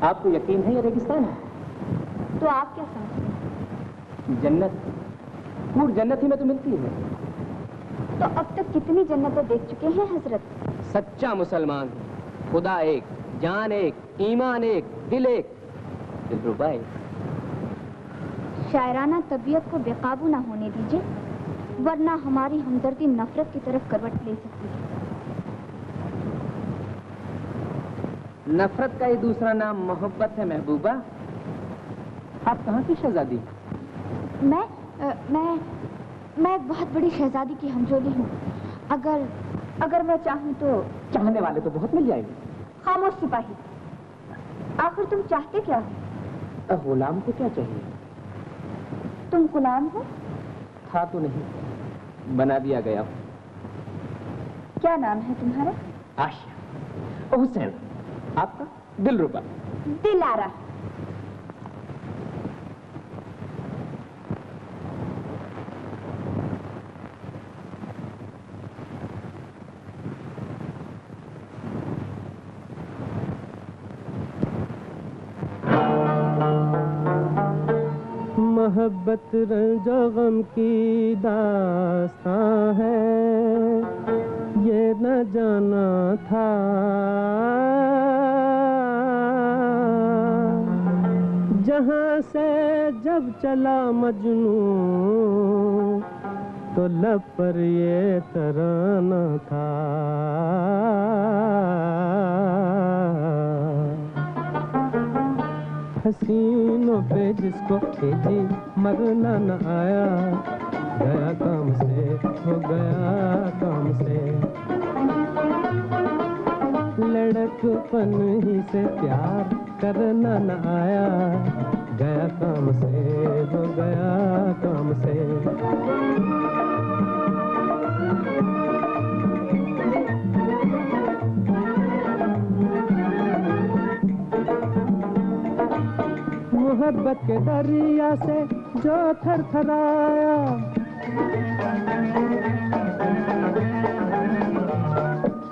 आपको यकीन है ये रेगिस्तान है? तो आप क्या समझते हैं? जन्नत, पूरी जन्नत ही में तो मिलती है। तो अब तक कितनी जन्नतें देख चुके हैं हजरत? सच्चा मुसलमान, खुदा एक, जान एक, ईमान एक, दिल एक। दिलरुबा एक। शायराना तबीयत को बेकाबू ना होने दीजिए, वरना हमारी हमदर्दी नफरत की तरफ करवट ले सकती है। नफरत का ये दूसरा नाम मोहब्बत है महबूबा। आप कहाँ की शहजादी? मैं एक बहुत बड़ी शहजादी की हमजोली हूँ। अगर मैं चाहूँ तो। चाहने वाले तो बहुत मिल जाएंगे। खामोश सिपाही, आखिर तुम चाहते क्या हो? गुलाम को क्या चाहिए? तुम गुलाम हो? था तो नहीं, बना दिया गया। क्या नाम है तुम्हारा? आशिया। हुसैन। आपका? दिलरुबा। दिलारा। मोहब्बत मोहब्बत रंजो गम की दास्तां है, ये न जाना था। जहां से जब चला मजनू तो लब पर ये तराना था। हसीनों पे जिसको जी मरना न आया, गया काम से हो गया काम से। लड़कपन ही से प्यार करना न आया, गया काम से हो गया काम से। मोहब्बत के दरिया से जो थरथराया,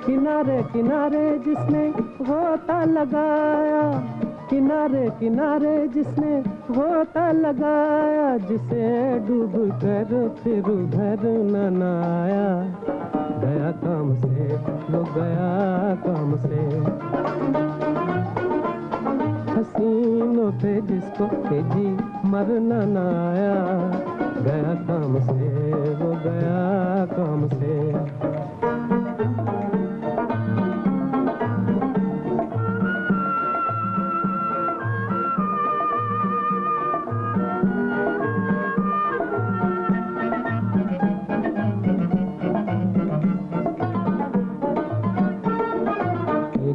किनारे किनारे जिसने गोता लगाया, किनारे किनारे जिसने गोता लगाया, जिसे डूब कर फिर उधर न आया, गया काम से वो गया काम से। हसीनों पे जिसको जी मरना न आया, गया काम से वो गया काम से।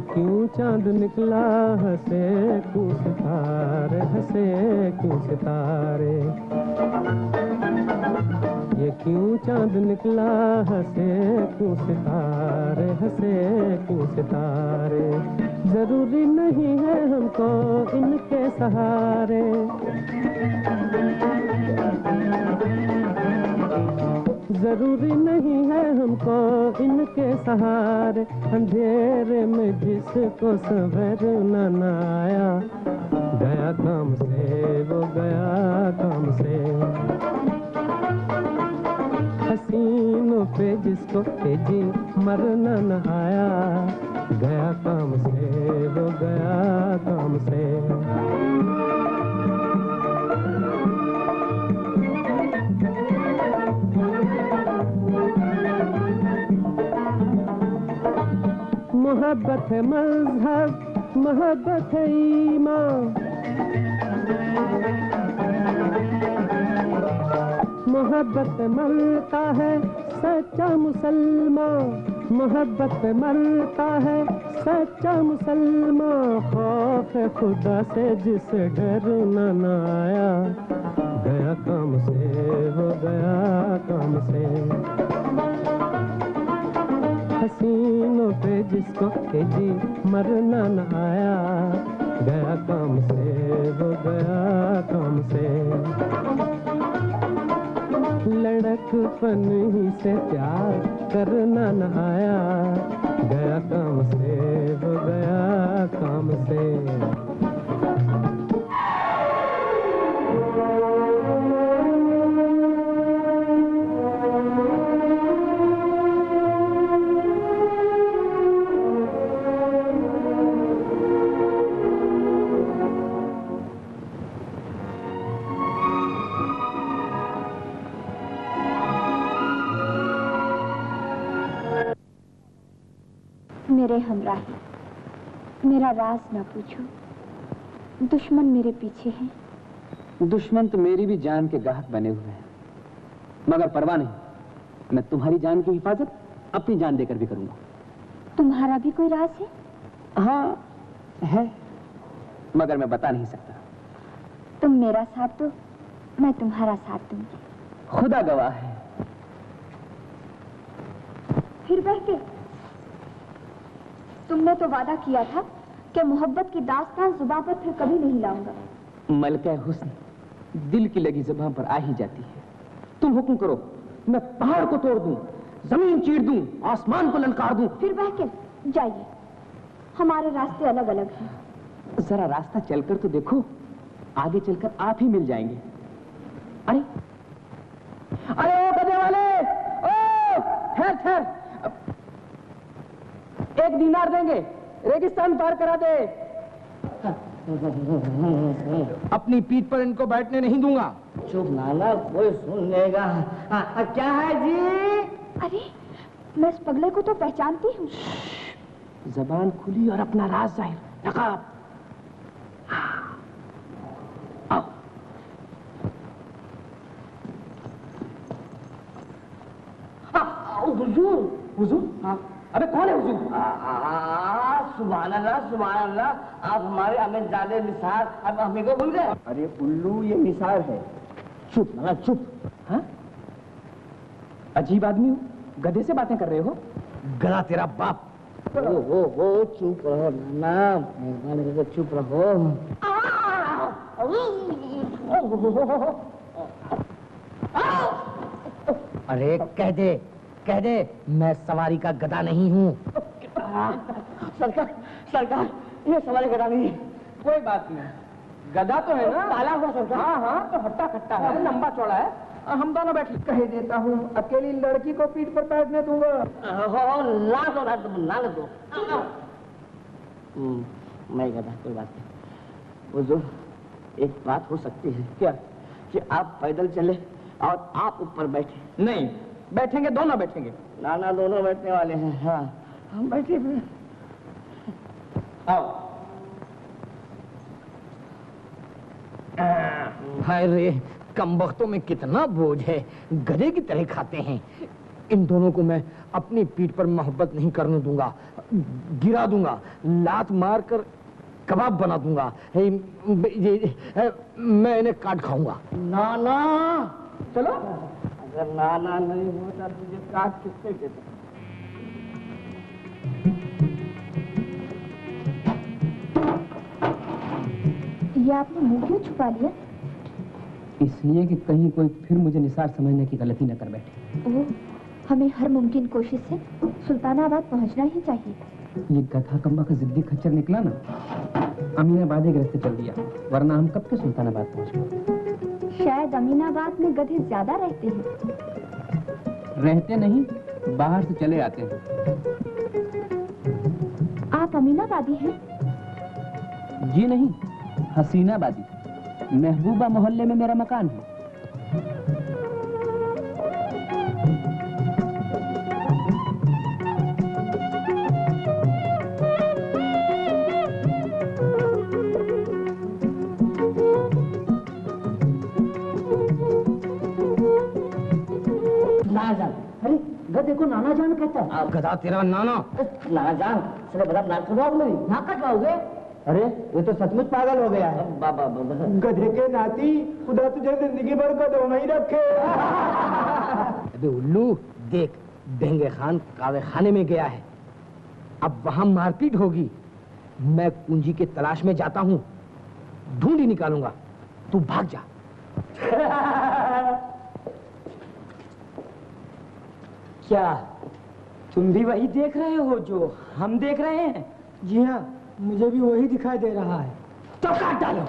क्यों चांद निकला हंसे क्यों सितारे, हंसे क्यों सितारे। ये क्यों चांद निकला हंसे क्यों सितारे, हंसे क्यों सितारे। जरूरी नहीं है हमको इनके सहारे, जरूरी नहीं है हमको इनके सहारे। अंधेरे में जिसको सवेर न आया, गया काम से वो गया काम से। हसीनों पे जिसको जी मरना न आया, गया काम से वो गया काम से। मोहब्बत है मजहब, मोहब्बत है ईमान, मोहब्बत पे मरता है सच्चा मुसलमान, मोहब्बत पे मरता है सच्चा मुसलमान। खौफ खुदा से जिसे डर न आया, गया काम से हो गया काम से। हसीनों पे जिसको जी मरना न आया, गया काम से वो गया काम से। लड़कपन ही से प्यार करना न आया, गया काम से वो गया काम से। मेरे हमराही, मेरा राज ना पूछो, दुश्मन मेरे पीछे हैं। दुश्मन तो मेरी भी जान के गाहक बने हुए हैं, मगर परवाह नहीं, मैं तुम्हारी जान की हिफाजत अपनी जान देकर भी करूंगा। तुम्हारा भी कोई राज है? हाँ है, मगर मैं बता नहीं सकता। तुम मेरा साथ दो, मैं तुम्हारा साथ दूंगी। खुदा गवाह है। फिर बहके, तुमने तो वादा किया था कि मोहब्बत की दास्तान जुबान पर फिर कभी नहीं लाऊंगा। मलका हुस्न दिल की लगी जुबान पर आ ही जाती है। तुम हुक्म करो, मैं पहाड़ को तोड़ दूं, जमीन चीर दूं, आसमान को ललकार दूं। फिर बहके जाइए, हमारे रास्ते अलग अलग हैं। जरा रास्ता चलकर तो देखो, आगे चलकर आप ही मिल जाएंगे। अरे अरे ओ गधे वाले, ओ ठहर ठहर, एक दीनार देंगे, रेगिस्तान पार करा दे। अपनी पीठ पर इनको बैठने नहीं दूंगा। चुप नाना, कोई सुन लेगा। क्या है जी? अरे मैं इस पगले को तो पहचानती हूँ। जबान खुली और अपना राज जाहिर। नकाब। आओ। हुजूर। हुजूर? हाँ। अबे कौन है हुजूर? सुभान अल्लाह, सुभान अल्लाह। आप हमारे अमीरजादे निसार, अब हमें को भूल गए? अरे उल्लू, ये निसार है। चुप ना, चुप। हाँ? अजीब आदमी हो, गधे से बातें कर रहे हो। गला तेरा बाप। ओ चुप रहो नाना, मेहरबानी करके चुप रहो। अरे कह दे मैं सवारी का गधा नहीं हूँ। सरकार ये सवारी गधा नहीं है। कोई बात नहीं, गधा तो है ना। काला हुआ सरकार। हाँ तो हट्टा खट्टा है, लंबा चौड़ा है। हम दोनों बैठ कह देता हूँ, अकेली लड़की को पीठ पर बैठने दूंगा। ला दो। मैं गधा, कोई बात नहीं। हुजूर, एक बात हो सकती है। क्या? कि आप पैदल चले और आप ऊपर बैठे। नहीं, बैठेंगे, दोनों बैठेंगे। नाना दोनों बैठने वाले हैं। हाँ हम बैठे फिर। आओ। हाय रे, कमबख्तों में कितना बोझ है, गधे की तरह खाते हैं। इन दोनों को मैं अपनी पीठ पर मोहब्बत नहीं करने दूंगा, गिरा दूंगा, लात मार कर कबाब बना दूंगा। मैं इन्हें काट खाऊंगा। नाना चलो। अगर नाना नहीं होता तुझे काट किससे देता? ये आपने मुंह क्यों छुपा लिया? इसलिए कि कहीं कोई फिर मुझे निसार समझने की गलती न कर बैठे। ओह, हमें हर मुमकिन कोशिश से सुल्तानाबाद पहुंचना ही चाहिए। ये गधा कम्बा का जिद्दी खच्चर निकला ना, अमीनाबाद के रास्ते चल दिया, वरना हम कब के सुल्तानाबाद पहुंच गए। शायद अमीनाबाद में गधे ज्यादा रहते हैं। रहते नहीं, बाहर से चले आते हैं। आप अमीनाबादी हैं? जी नहीं, हसीनाबादी। महबूबा मोहल्ले में मेरा मकान है। अरे गधे को नाना जान कहता है। गधा तेरा नाना। नाना जान, चले बता नाक कटवाओगे मेरी? नाक कटवाओगे? अरे ये तो सचमुच पागल हो गया है। बाबा गधे के नाती, खुदा तुझे जिंदगी भर गधों में ही रखे। अबे उल्लू, देख बेंगे खान कावे खाने में गया है, अब वहां मारपीट होगी। मैं कुंजी के तलाश में जाता हूँ, ढूंढी निकालूंगा, तू भाग जा। क्या तुम भी वही देख रहे हो जो हम देख रहे हैं? जी हाँ, मुझे भी वही दिखाई दे रहा है। तो काट डालो।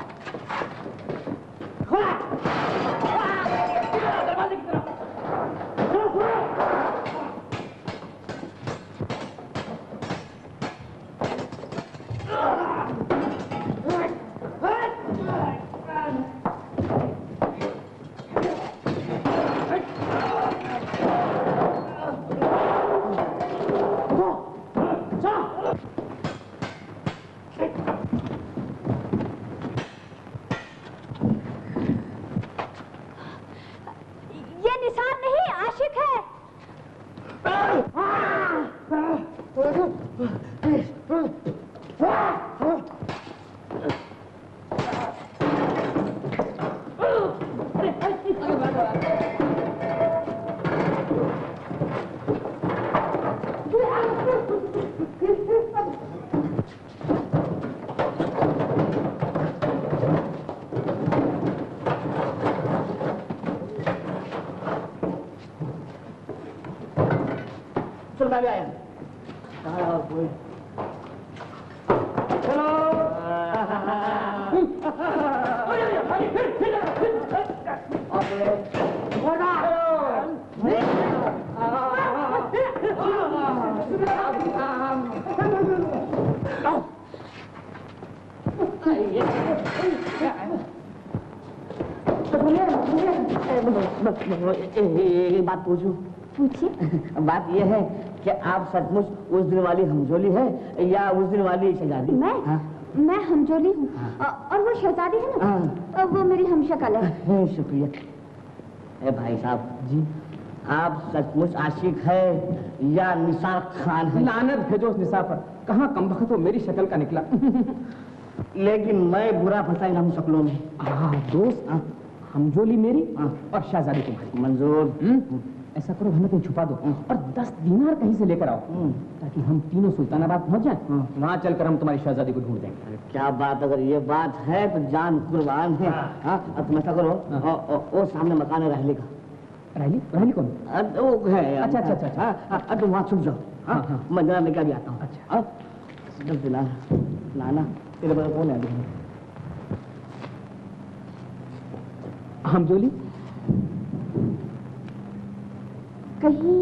मैं भी आया। चलो एक बात पूछूं? पूछिए। बात यह है कि आप सचमुच उस दिन वाली हमजोली है या उस दिन वाली शहजादी? मैं हमजोली हूँ। और वो शहजादी है ना, वो मेरी हमशक्ल है। शुक्रिया। ए भाई साहब जी, आप सचमुच आशिक है या निसार खान है? लानत भेजो उस निसार पर, कहाँ कमबख्त वो मेरी शक्ल का निकला। लेकिन मैं बुरा फंसा इन हम शक्लों में। दोस्त, हमजोली मेरी और शहजादी तुम्हारी। मंजूर। ऐसा करो, हमें कहीं छुपा दो और 10 दीनार कहीं से लेकर आओ, ताकि हम तीनों सुल्तानाबाद पहुंच जाएं। वहां चलकर हम तुम्हारी शहजादी को ढूंढ देंगे। क्या बात, अगर ये बात है तो जान कुर्बान है। अब तुम ऐसा करो, वो सामने मकान है रहली का। रहली? रहली कौन? वो है। अच्छा अच्छा अच्छा। तुम वहाँ छुप जाओ, मैं जरा लेकर भी आता हूँ। अच्छा लाना, तेरे बगल कौन है? हमजोली, कहीं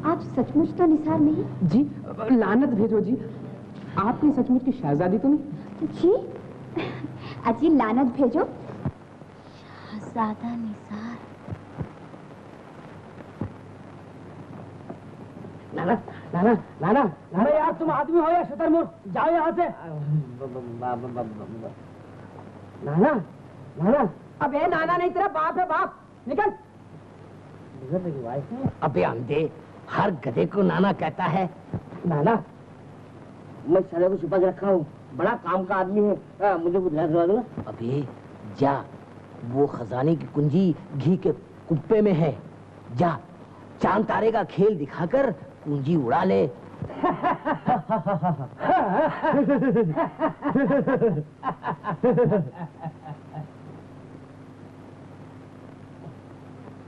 आप सचमुच तो निसार नहीं? जी लानत भेजो जी, आपकी सचमुच की शहजादी तो नहीं? जी अजी लानत भेजो। शहजादा निसार। नाना नाना नाना नाना, यार तुम आदमी हो या शुतुरमुर्ग, जाओ यहाँ से। नाना नाना। अबे नाना नहीं, तेरा बाप है बाप, निकल। अबे अंधे, हर गधे को नाना कहता है। नाना, मैं सारे को छुपा के रखा हूँ, बड़ा काम का आदमी है, मुझे कुछ करवा दो। अबे जा, वो खजाने की कुंजी घी के कुप्पे में है, जा चांद तारे का खेल दिखाकर कुंजी उड़ा ले।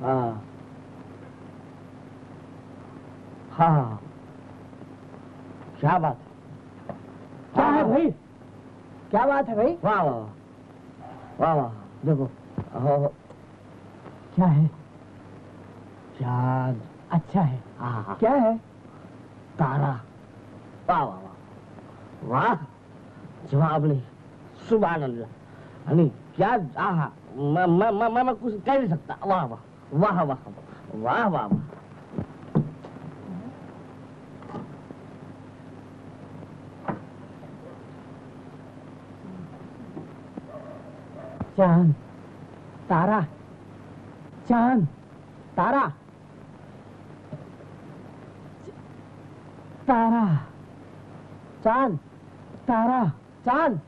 हाँ हाँ, क्या बात है? क्या है भाई, क्या बात है भाई? वाह वाह वाह वाह, देखो क्या है? चांद। अच्छा है। हाँ, क्या है? तारा। वाह वाह वाह वाह, जवाब नहीं, सुभान अल्लाह। नहीं क्या, आहा, मैं कुछ कह नहीं सकता। वाह वाह वाह वाह वाह वाह वाह। चांद तारा, चांद तारा, तारा, चांद तारा, चांद।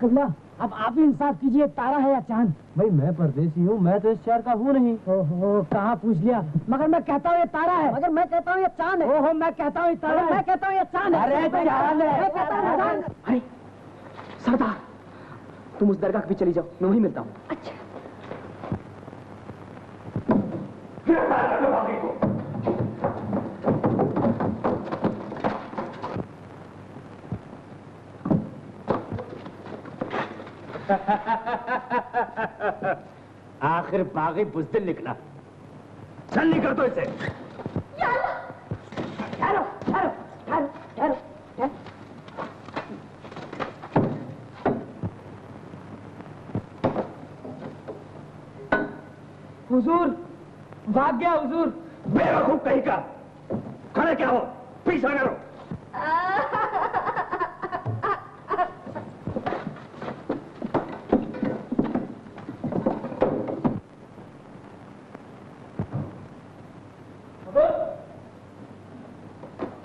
कबला, अब आप ही इंसाफ कीजिए, तारा है या चांद? भाई मैं परदेसी हूँ, मैं तो इस शहर का हूँ नहीं। ओहो, कहाँ पूछ लिया। मगर मैं कहता हूँ ये तारा है। मगर मैं कहता हूँ ये चांद है। ओहो, मैं कहता हूँ ये तारा है। मैं कहता हूँ ये चांद है। अरे चांद है। मैं कहता हूँ चांद। अरे सरदार, तुम उस दरगाह के पीछे चली जाओ, मैं वहीं मिलता हूँ। अच्छा। आखिर बागी बुज़दिल निकला। चल निकल तो इसे। ठहरो, ठहरो, ठहरो, ठहरो, ठहरो। हुजूर, भाग गया हुजूर। बेवकूफ कहीं का, खड़े क्या हो, पीछे करो।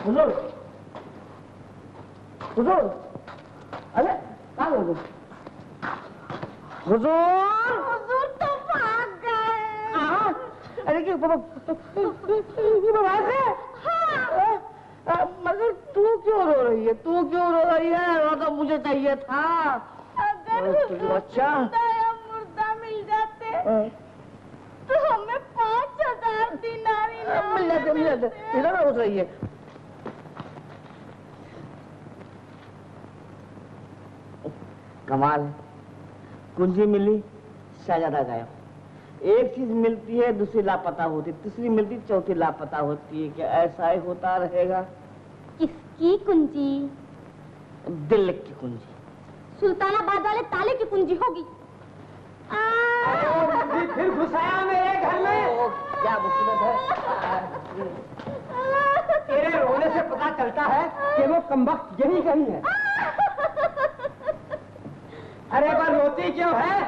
हुजूर, हुजूर, अरे कहाँ हो हुजूर? हुजूर तो भाग गए। अरे क्यों भाग गए? मगर तू क्यों रो रही है? तू क्यों रो रही है? वो तो मुझे चाहिए था। अगर अच्छा मुर्दा मिल जाते तो हमें 5000 दिनार इनाम मिल जाते, मिल जाते। इधर रोज रही है। कमाल है, कुंजी मिली, शहजादा गायब। एक चीज मिलती है दूसरी लापता होती, तीसरी मिलती चौथी लापता होती है। क्या ऐसा ही होता रहेगा? किसकी कुंजी? दिल की कुंजी। सुल्तानाबाद वाले ताले की कुंजी होगी। फिर घुसाया मेरे घर में। क्या मुसीबत है? तेरे रोने से पता चलता है कि वो कमबख्त यही कहीं है। अरे पर रोती क्यों है?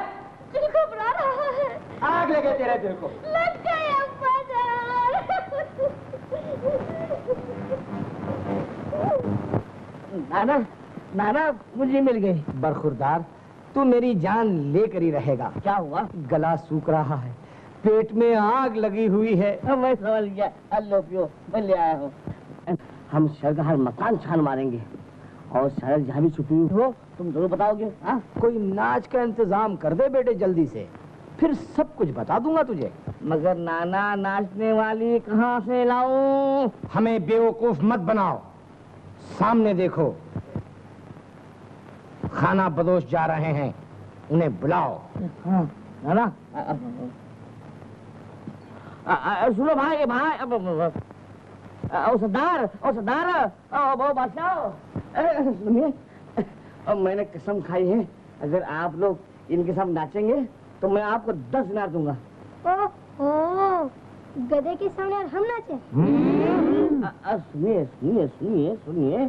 दिल घबरा रहा है। आग लगे तेरे दिल को। लग गए अब्बा जान। नाना, नाना मुझे मिल गई। बरखुरदार, तू मेरी जान लेकर ही रहेगा। क्या हुआ? गला सूख रहा है, पेट में आग लगी हुई है। मैं समझ गया। अल्लो पियो, मैं ले आया हूँ। हम शहर का हर मकान छान मारेंगे और शायद जहाँ भी छुपी हुई हो तुम जरूर बताओगे। हाँ, कोई नाच का इंतजाम कर दे बेटे जल्दी से, फिर सब कुछ बता दूंगा तुझे। मगर नाना नाचने वाली कहाँ से लाऊं? हमें बेवकूफ मत बनाओ। सामने देखो, खाना बदोश जा रहे हैं, उन्हें बुलाओ। हाँ, नाना सुनो भाई, सरदार वो बादशाह, सुनिए, अब मैंने कसम खाई है अगर आप लोग इनके साथ नाचेंगे तो मैं आपको 10 दिनार दूंगा। ओह, गधे के सामने और हम नाचे? सुनिए सुनिए सुनिए सुनिए,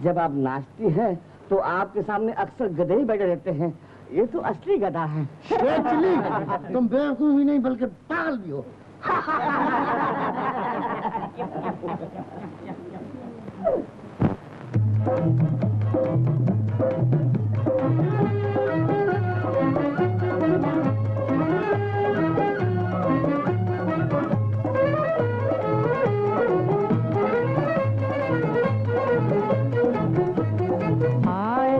जब आप नाचती हैं तो आपके सामने अक्सर गधे ही बैठे रहते हैं। ये तो असली गधा है। तुम बेवकूफ ही नहीं बल्कि पागल भी हो।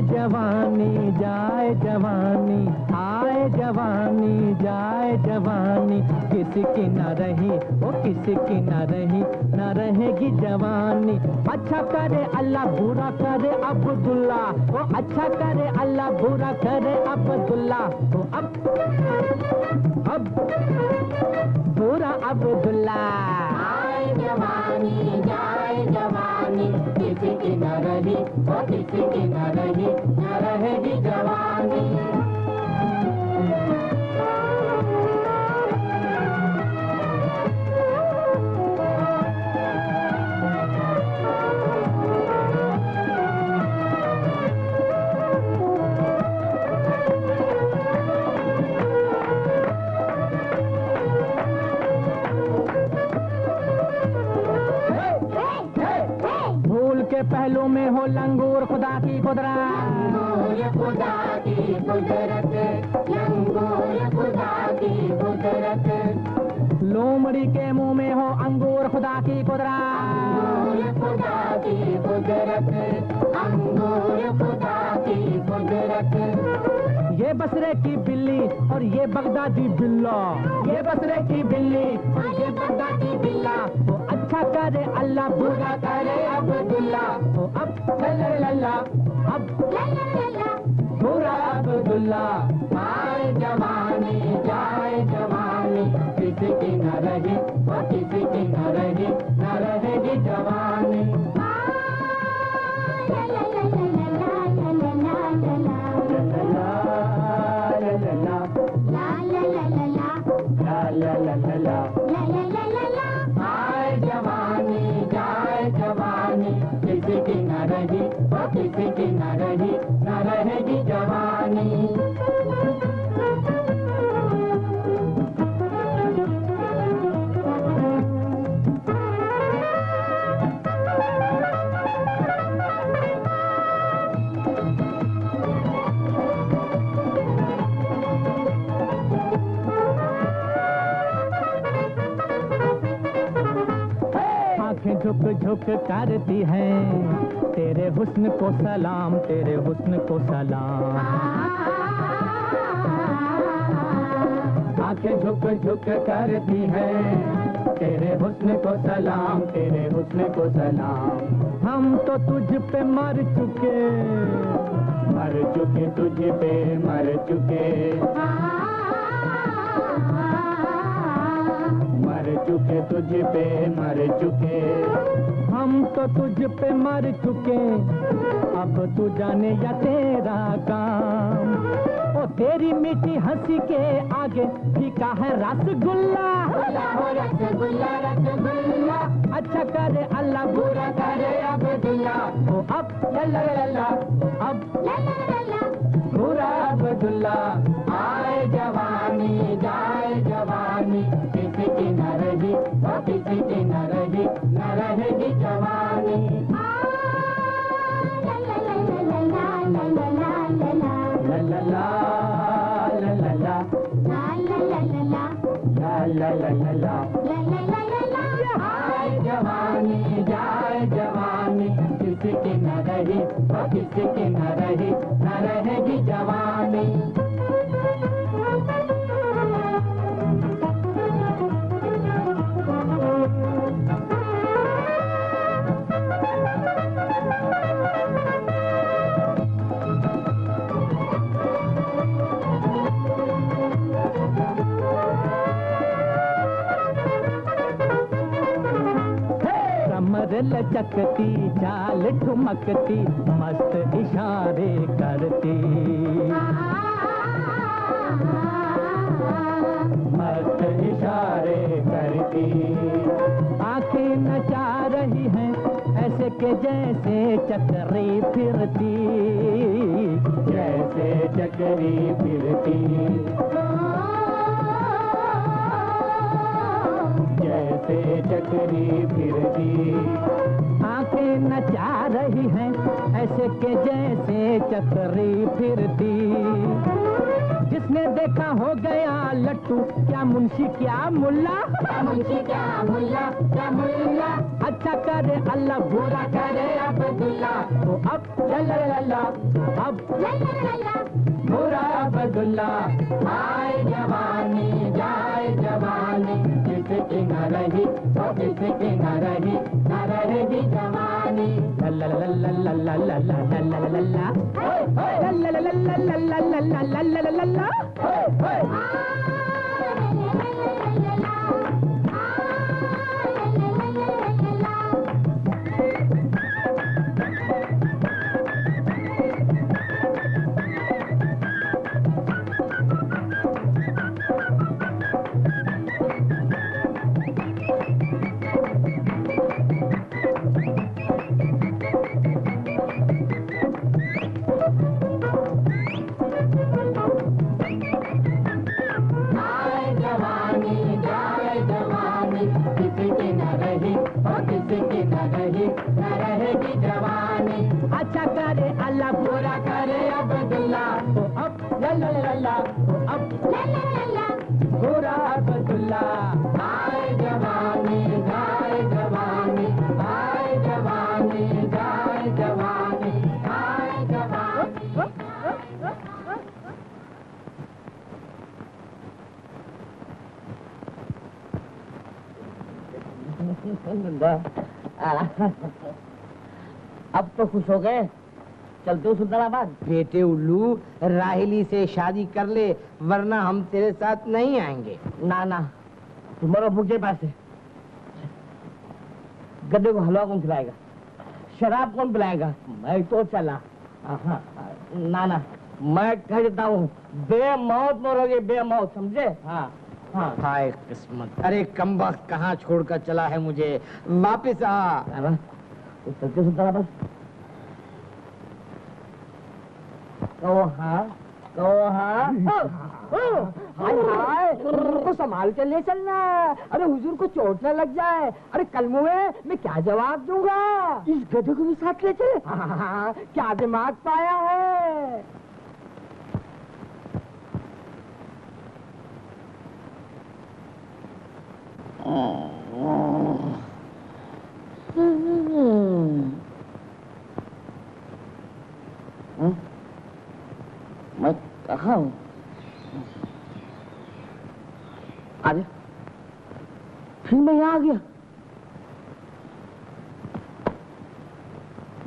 जवानी जाए जवानी, आए जवानी जाए जवानी, किसी की न रही वो किसी की न रही, न रहेगी जवानी। अच्छा करे अल्लाह बुरा करे अब्दुल्ला, वो अच्छा करे अल्लाह बुरा करे अब्दुल्ला, तो अब बुरा अब्दुल्ला। आए जवानी जाए जवानी, किसी की न रही वो किसी की न रही, न रहेगी जवानी। पहलू में हो लंगूर खुदा की कुदरत, खुदा की कुदरत, लंगूर खुदा की कुदरत। लोमड़ी के मुंह में हो अंगूर खुदा की कुदरत, खुदा की कुदरत, अंगूर खुदा की कुदरत। ये बसरे की बिल्ली और ये बगदादी बिल्ला, ये बसरे की बिल्ली और ये बगदादी बिल्ला, वो अच्छा करे अल्लाह बुरा करे अब्दुल्ला, वो अब लल्ला अब बुरा अब्दुल्ला। आए जवानी जाए जवानी, किसी की न रही वो किसी की न रही, न रहेगी जवानी। आए जवानी जाए जवानी, किसी की न रही वो किसी की न रही, न रहेगी जवानी। झुक झुक करती है तेरे हुस्न को सलाम, तेरे हुस्न को सलाम। आंखें झुक झुक करती है तेरे हुस्न को सलाम, तेरे हुस्न को सलाम। हम तो तुझ पे मर चुके तुझ पे मर चुके। चुके तुझ पे मर चुके, हम तो तुझ पे मर चुके, अब तू जाने या तेरा काम। ओ तेरी मीठी हंसी के आगे फीका है रसगुल्ला, रसगुल्ला रसगुल्ला, अच्छा करे अल्लाह बुरा करे अब्दुल्ला। ओ अब लल्ला लल्ला, अब लल्ला लल्ला, बुरा अब्दुल्ला। आए जवानी जाए जवानी, किसी की न रही और किसी की न रही, न रहेगी जवानी। आए जवानी जाए जवानी, किसी की न रही और किसी की न रही, न रहेगी जवानी। कमर लचकती चाल ठुमकती, मस्त इशारे करती, मस्त इशारे करती, आंखें नचा रही हैं ऐसे के जैसे चक्री फिरती, जैसे चक्री फिरती, जैसे चक्री फिरती। आंखें नचा रही हैं ऐसे के जैसे चक्री फिरती, जिसने देखा हो गया लट्टू, क्या मुंशी क्या मुल्ला, क्या मुंशी क्या मुल्ला, क्या मुल्ला, अच्छा करे अल्लाह बुरा करे अब्दुल्ला। तो अब लल्ला लल्ला, अब लल्ला लल्ला, बुरा अब्दुल्ला। आए जवानी जाए जवानी, किसी की न रही और किसी की न रही, न रहेगी जवानी। लल्ला लल्ला लल्ला लल्ला लल्ला लल्ला, लल्ला लल्ला लल्ला लल्ला लल्ला। अच्छा करे अल्लाह बुरा करे अब्दुल्ला। तो अब लल्ला लल्ला, तो अब लल्ला लल्ला, बुरा अब्दुल्ला। आए जवानी जाए जवानी, आए जवानी जाए जवानी, आए जवानी। अब तो खुश हो गए, चलते हो सुल्तानाबाद। बेटे उल्लू, राहिली से शादी कर ले, वरना हम तेरे साथ नहीं आएंगे। ना ना, तुम्हारा मुझे पास है। गड्ढे को हलवा कौन खिलाएगा, शराब कौन पिलाएगा, मैं तो चला। ना ना, मैं कह देता हूँ, बेमौत मरोगे, बेमौत, समझे। हाँ हाँ। हाय किस्मत, अरे कमबख्त कहाँ छोड़कर चला है मुझे, वापिस आ। तो चलते सुल्तानाबाद। कहो हाँ, कहो हाँ। हाय हाय, को संभाल के ले चलना, अरे हुजूर को चोट न लग जाए। अरे कल मुँह मैं क्या जवाब दूंगा। इस गधे को भी साथ ले चले। हाँ, क्या दिमाग पाया है। मैं कहाँ हूँ? अरे फिर मैं यहाँ आ गया,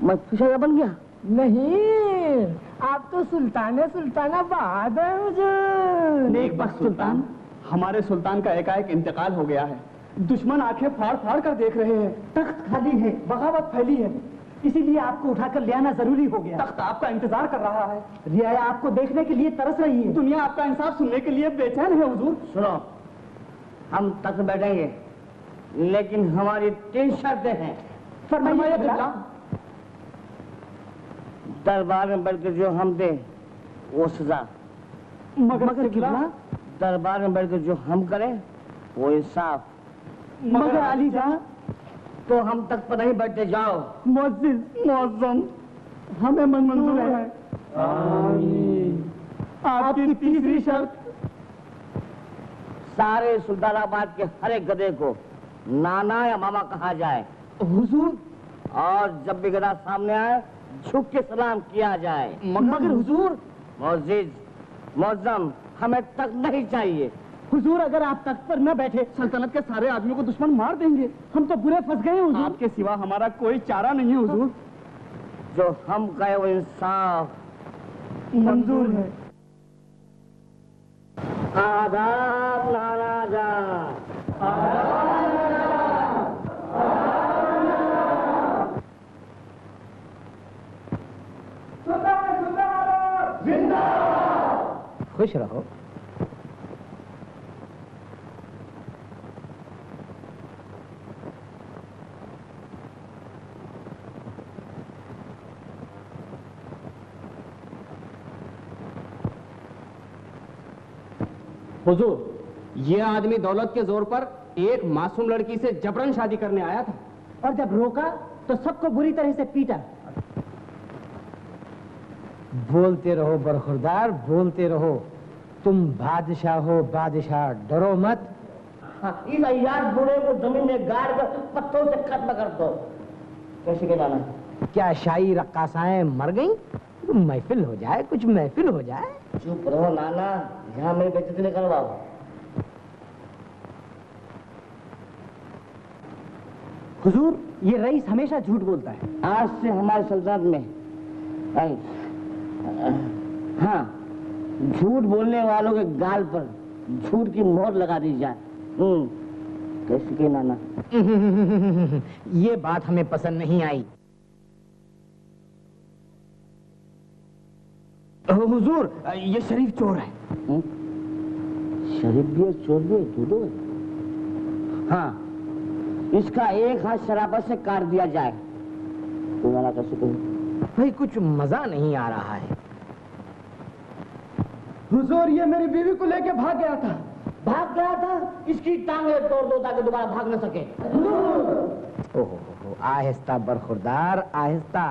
मैं फिशर बन गया। नहीं, आप तो सुल्तानाबाद है हुजूर। नेक बख्त सुल्तान, हमारे सुल्तान का एकाएक इंतकाल हो गया है। दुश्मन आंखें फाड़ फाड़ कर देख रहे हैं। तख्त खाली है, बगावत फैली है, इसीलिए आपको उठाकर ले आना जरूरी हो गया। तख्त आपका इंतजार कर रहा है, रियाया आपको देखने के लिए तरस रही है, दुनिया आपका इंसाफ सुनने के लिए बेचैन है। हुजूर सुनो, हम तख्त बैठेंगे, लेकिन हमारी 3 शर्तें हैं। फरमाइए अब्दुल्ला। दरबार में बैठ कर जो हम दे वो सजा, मगर किबला, दरबार में बैठ कर जो हम करें वो इंसाफ। मगर अली जान, तो हम तक पर नहीं बैठते, जाओ। मुअज्जिज़ मुअज़्ज़म, हमें मंजूर है। आपकी तीसरी शर्त, सारे सुल्तानाबाद के हर एक गधे को नाना या मामा कहा जाए। हुजूर, और जब भी गधा सामने आए झुक के सलाम किया जाए। मगर हुजूर, मुअज्जिज़ मुअज़्ज़म, हमें तक नहीं चाहिए। हुजूर, अगर आप तख्त पर न बैठे सल्तनत के सारे आदमियों को दुश्मन मार देंगे, हम तो बुरे फंस गए। हुजूर, आपके सिवा हमारा कोई चारा नहीं है। हुजूर, जो हम कहे वो इंसाफ मंजूर है। आदाब नाना जान। खुश रहो। हुजूर, ये आदमी दौलत के जोर पर एक मासूम लड़की से जबरन शादी करने आया था, और जब रोका तो सबको बुरी तरह से पीटा। बोलते रहो बरखुरदार, बोलते रहो। तुम बादशाह हो बादशाह, डरो मत। हाँ, इस अय्याज बूढ़े को जमीन में गाड़ कर पत्थरों से खत्म कर दो। कैसे के नाना? क्या शाही रक्कासाएं मर गईं? महफिल हो जाए, कुछ महफिल हो जाए। चुप रहो नाना, यहाँ मेरी बेइज्जती नहीं करवाओ। हुजूर, ये रईस हमेशा झूठ बोलता है। आज से हमारे सल्तनत में हाँ, झूठ बोलने वालों के गाल पर झूठ की मोहर लगा दी जाए। कैसे के नाना? ये बात हमें पसंद नहीं आई। हुजूर, ये शरीफ चोर है। शरीफ भी है, चोर भी है, दोनों है। हाँ, इसका एक हाथ शराबत से काट दिया जाए। तो नाना कैसे कहूँ? भाई कुछ मजा नहीं आ रहा है। हुजूर, ये मेरी बीवी को लेके भाग गया था। भाग गया था? इसकी टांगें तोड़ दो ताकि दोबारा भाग न सके। ओहो, आहिस्ता बरखुरदार, आहिस्ता।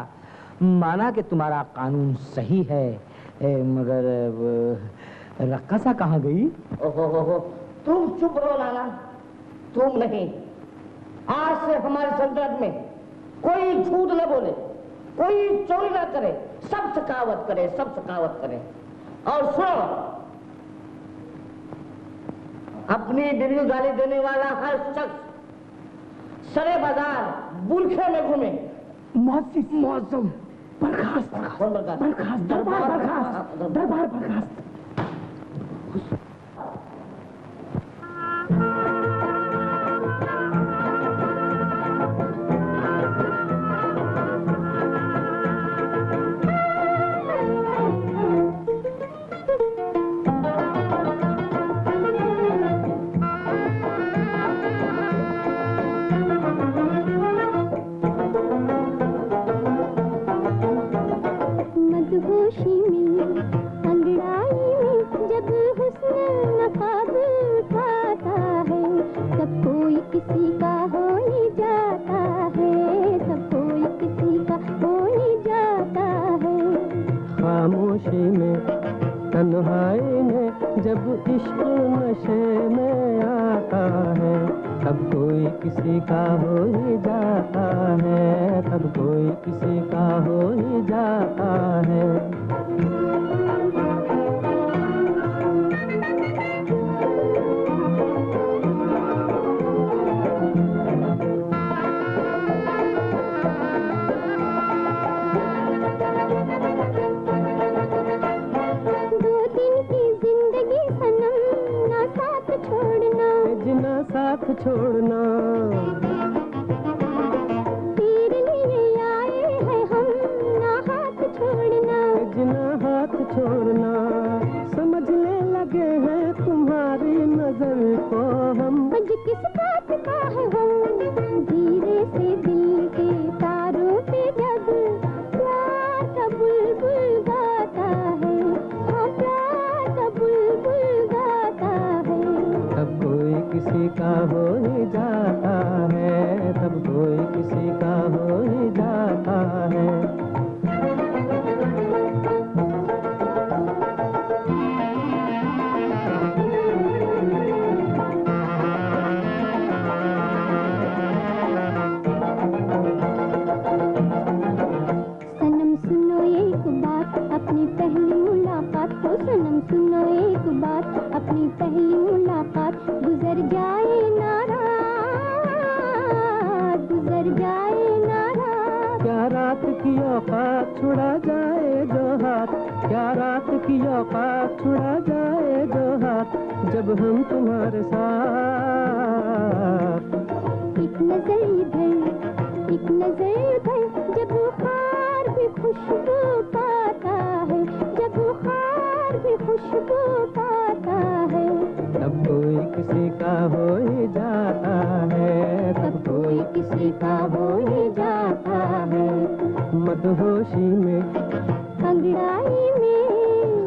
माना कि तुम्हारा कानून सही है, मगर रक्कासा कहाँ गई? ओहो, तुम चुप रहो नाना, तुम नहीं। आज से हमारी सल्तनत में कोई झूठ न बोले, कोई चोरी न करे, सब सखावत करे, सब सखावत करे। और सुनो, अपनी बीवी को गाली देने वाला हर शख्स सरे बाजार बुरखे में घूमे। मुअज्जिज़ मुअज़्ज़म, बर्खास्त, बर्खास्त, दरबार बर्खास्त, दरबार बर्खास्त। छोड़ना। तेरे लिए आए हैं हम, ना हाथ छोड़ना। ना हाथ छोड़ना, समझने लगे हैं तुम्हारी नजर को हम। आज किस बात का है हम, धीरे से दिल के तारों पे जब प्यार का बुलबुल गाता है, हाँ प्यार का बुलबुल गाता है। तब कोई किसी का हो ही जाता है, तब कोई किसी का हो ही जाता है। सनम सुनो एक बात अपनी पहली मुलाकात को, सनम सुनो एक बात अपनी पहली मुलाकात। गुजर जाए ना रात, गुजर जाए ना रात। क्या रात की औकात छुड़ा जाए जो हाथ, क्या रात की औकात छुड़ा जाए जो हाथ, जब हम तुम्हारे साथ। एक नजर इधर, एक नजर उधर, जब बुखार भी खुशबू पाता है, जब बुखार भी खुशबू पाता है। तब कोई किसी का हो ही जाता है, तब कोई किसी का हो ही जाता है। मदहोशी में, अंगड़ाई में,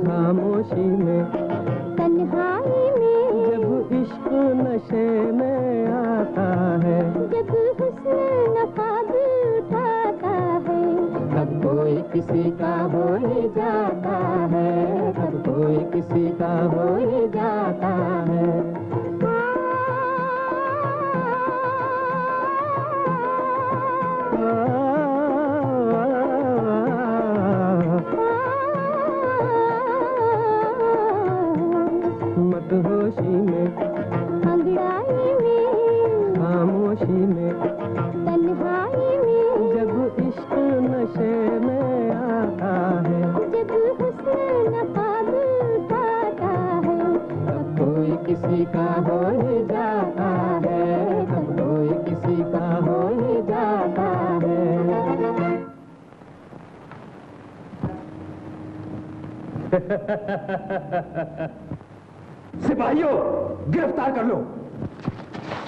खामोशी में, तन्हाई में, जब इश्क नशे में आता है, जब हुस्न नकाब उठाता है। तब कोई किसी का हो ही जाता है, तब कोई किसी का हो ही जाता है। मदहोशी में, अंगड़ाई में, खामोशी में, तन्हाई में, जब इश्क नशे में आता है, जब हुस्न नकाब उठाता है। तब कोई किसी का हो ही जाता है, तब कोई किसी का हो ही जाता है। सिपाहियों, गिरफ्तार कर लो।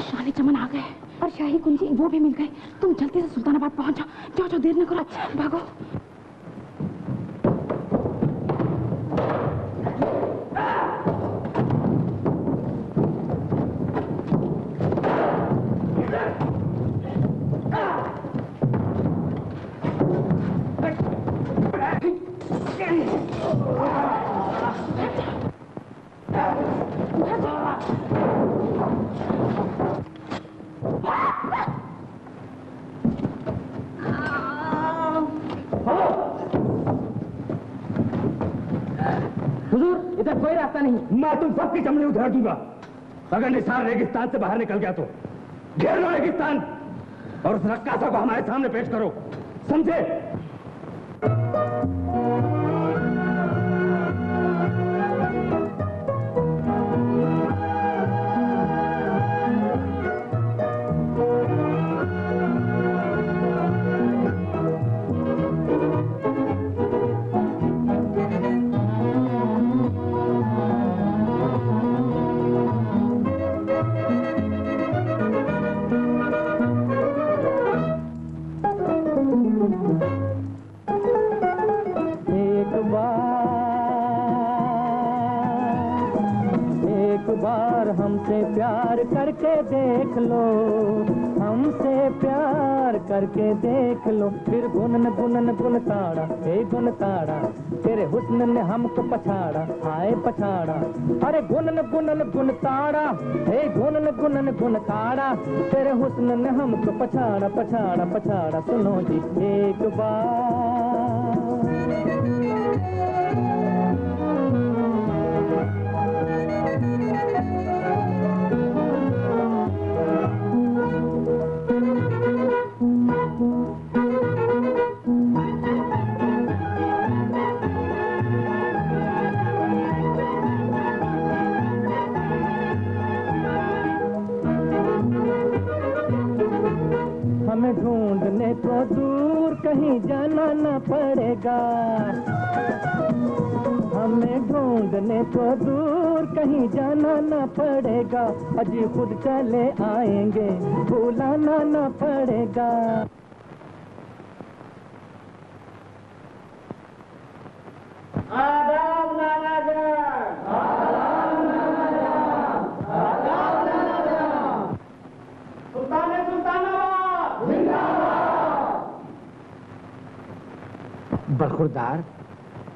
शाही चमन आ गए और शाही कुंजी वो भी मिल गए। तुम जल्दी से सुल्तानाबाद पहुंच जाओ, जाओ जाओ, देर न करो, भागो। हुजूर, इधर कोई रास्ता नहीं। मैं तुम सबकी चमड़ी उधार दूंगा। अगर निसार रेगिस्तान से बाहर निकल गया तो घेर लो रेगिस्तान और उस रक्कासा को हमारे सामने पेश करो, समझे? एक बार हमसे प्यार करके देख लो, हमसे प्यार करके देख लो, फिर गुनन गुनन गुन ताड़ा, हे गुन ताड़ा, तेरे हुस्न ने हमको पछाड़ा, हाय पछाड़ा। अरे गुनन गुनन गुन ताड़ा, हे गुनन गुनन गुन ताड़ा, तेरे हुस्न ने हमको पछाड़ा पछाड़ा पछाड़ा। सुनो जी एक बार, हमें ढूंढने तो दूर कहीं जाना न पड़ेगा, हमें ढूंढने तो दूर कहीं जाना न पड़ेगा, अजी खुद चले आएंगे बुलाना न पड़ेगा। आदाब नाना जान, आदाब नाना जान, आदाब नाना जान। सुल्तान सुल्तानाबाद जिंदाबाद। बरखुरदार,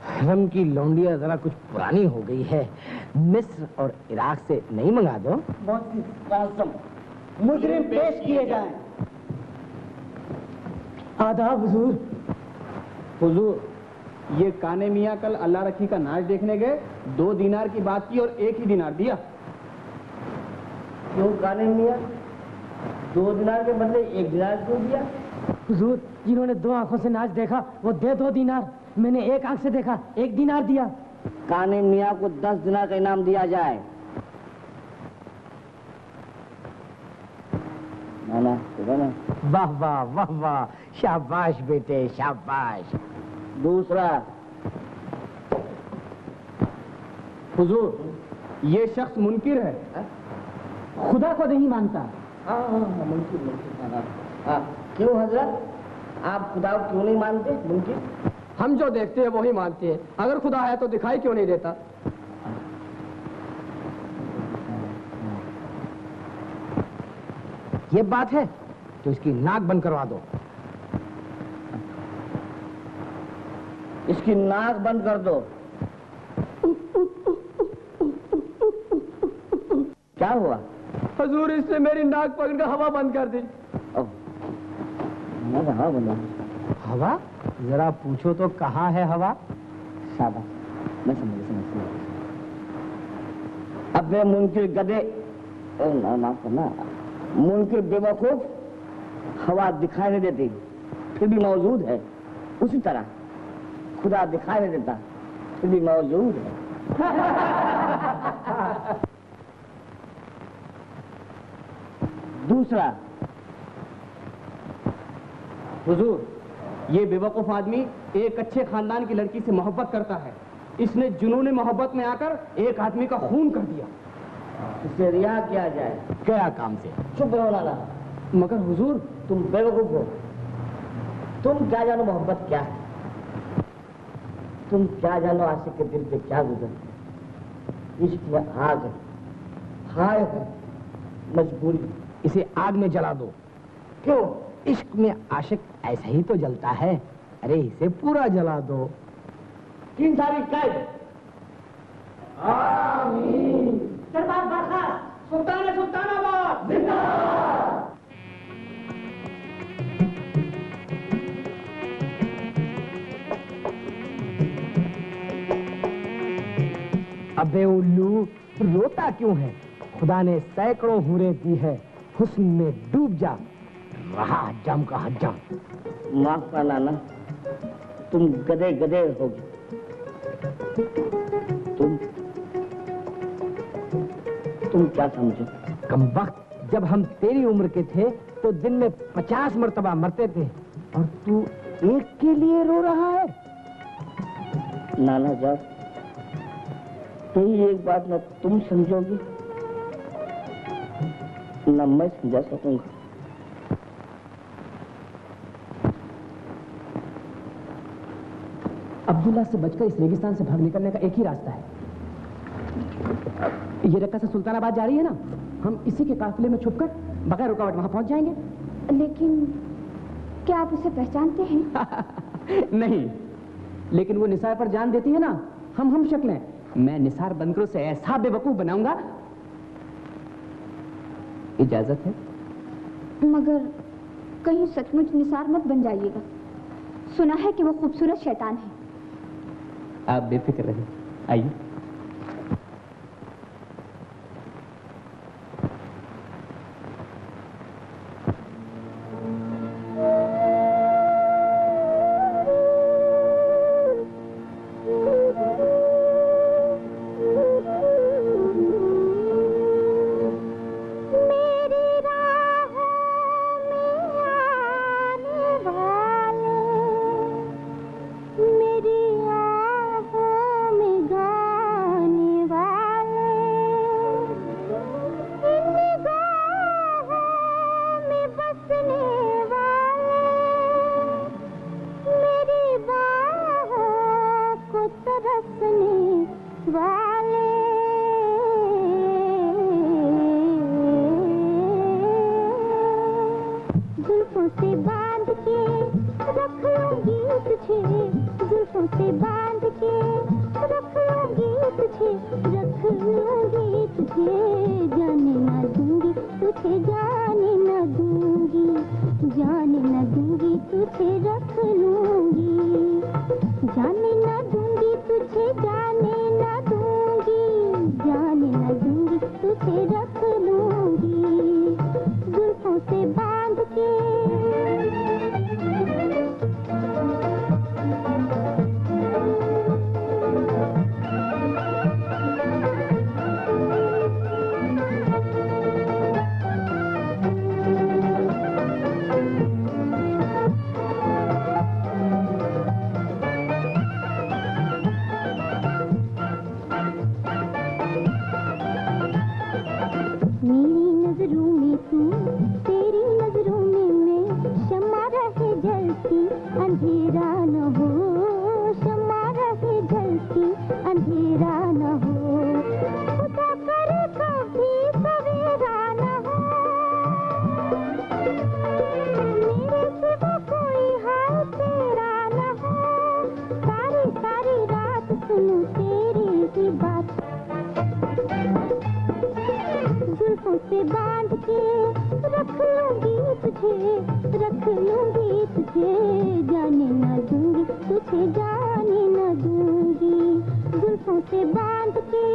हरम की लौंडिया जरा कुछ पुरानी हो गई है, मिस्र और इराक से नहीं मंगा दो? मुजरिम पेश किए जाएं। आदाब हुजूर। हुजूर, ये काने मियाँ कल अल्लाह रखी का नाच देखने गए, 2 दीनार की बात की और 1 ही दीनार दिया। क्यों काने मियाँ 2 दिनार के बदले 1 दिनार क्यों दिया? हुजूर, जिन्होंने 2 आंखों से नाच देखा वो दे 2 दीनार, मैंने 1 आंख से देखा 1 दीनार दिया। काने मियाँ को 10 दिनार का इनाम दिया जाए। नाना ना। वाह वाह वाह वाह, शाबाश बेटे शाबाश। दूसरा, हुजूर, ये शख्स मुनकिर है, खुदा को नहीं मानता। हाँ मुमकिन। क्यों हजरत, आप खुदा को क्यों नहीं मानते? मुमकिन हम जो देखते हैं वही मानते हैं, अगर खुदा है तो दिखाई क्यों नहीं देता? ये बात है तो इसकी नाक बंद करवा दो। इसकी नाक बंद कर दो। क्या हुआ? हुजूर, इसने मेरी नाक पकड़कर हवा बंद कर दी। हवा बंद? हवा? जरा पूछो तो कहाँ है हवा? शाबाश, मैं समझ। अब मैं मुनकिर गधे, माफ करना, मुनकिर बेवकूफ, हवा दिखाई नहीं देती फिर भी मौजूद है, उसी तरह खुदा दिखाई नहीं देता फिर भी मौजूद है। दूसरा, हुजूर, ये बेवकूफ आदमी एक अच्छे खानदान की लड़की से मोहब्बत करता है, इसने जुनून मोहब्बत में आकर एक आदमी का खून कर दिया। इसे रिहा किया जाए। क्या काम से? चुप रहो नाना। मगर हुजूर, तुम बेवकूफ हो, तुम क्या जानो मोहब्बत क्या है, तुम क्या जानो आशिक के दिल पे क्या गुजर। इश्क में आग है, हाय है, मजबूरी। इसे आग में जला दो। क्यों? इश्क में आशिक ऐसा ही तो जलता है, अरे इसे पूरा जला दो। 3 तारीख कैद। आमीन। दरबार बर्खास्त, सुल्तान सुल्तानाबाद जिंदाबाद। अबे उल्लू, रोता क्यों है? खुदा ने सैकड़ों हूरें दी है, हुस्न में डूब जा, रहा हज्जाम का हज्जाम। माफ करना ना, तुम गधे गधे होगे। तुम क्या समझो? कमबख्त, जब हम तेरी उम्र के थे तो दिन में 50 मरतबा मरते थे और तू एक के लिए रो रहा है। नाना जब यही एक बात न तुम समझोगी न मैं समझा सकूंगा। अब्दुल्ला से बचकर इस रेगिस्तान से भाग निकलने का एक ही रास्ता है। ये रक्का से सुल्तानाबाद जा रही है ना, हम इसी के काफिले में छुपकर बगैर रुकावट वहां पहुंच जाएंगे। लेकिन क्या आप उसे पहचानते हैं? नहीं, लेकिन वो निसार पर जान देती है ना, हम शक्लें। मैं निसार बनकर उसे ऐसा बेवकूफ बनाऊंगा। इजाजत है? मगर कहीं सचमुच निसार मत बन जाइएगा, सुना है कि वो खूबसूरत शैतान है। आप बेफिक्र रहें, आइए। जुल्फों से बांध के रख लूंगी तुझे, जुल्फों से बांध के रख लूंगी तुझे, रख लूंगी तुझे, जाने ना दूंगी तुझे, जाने ना दूंगी, जाने ना दूंगी तुझे, रख लूंगी, जाने ना दूंगी तुझे, जाने ना दूंगी, जाने ना दूंगी तुझे, रख लूंगी, जुल्फों से बांध के। मेरी नजरों में तू, तेरी नजरों में मैं, शम्मा रहे जलती अंधेरा न हो, शम्मा रहे जलती अंधेरा न हो, खुदा करे कभी सवेरा न हो, मेरे सिवा कोई हाल तेरा न हो, सारी सारी रात सुनूं तेरी ही बात, जुल्फों से बांध के रख लूंगी तुझे, रख लूंगी तुझे, जाने ना दूंगी तुझे, जाने ना दूंगी, जुल्फों से बांध के।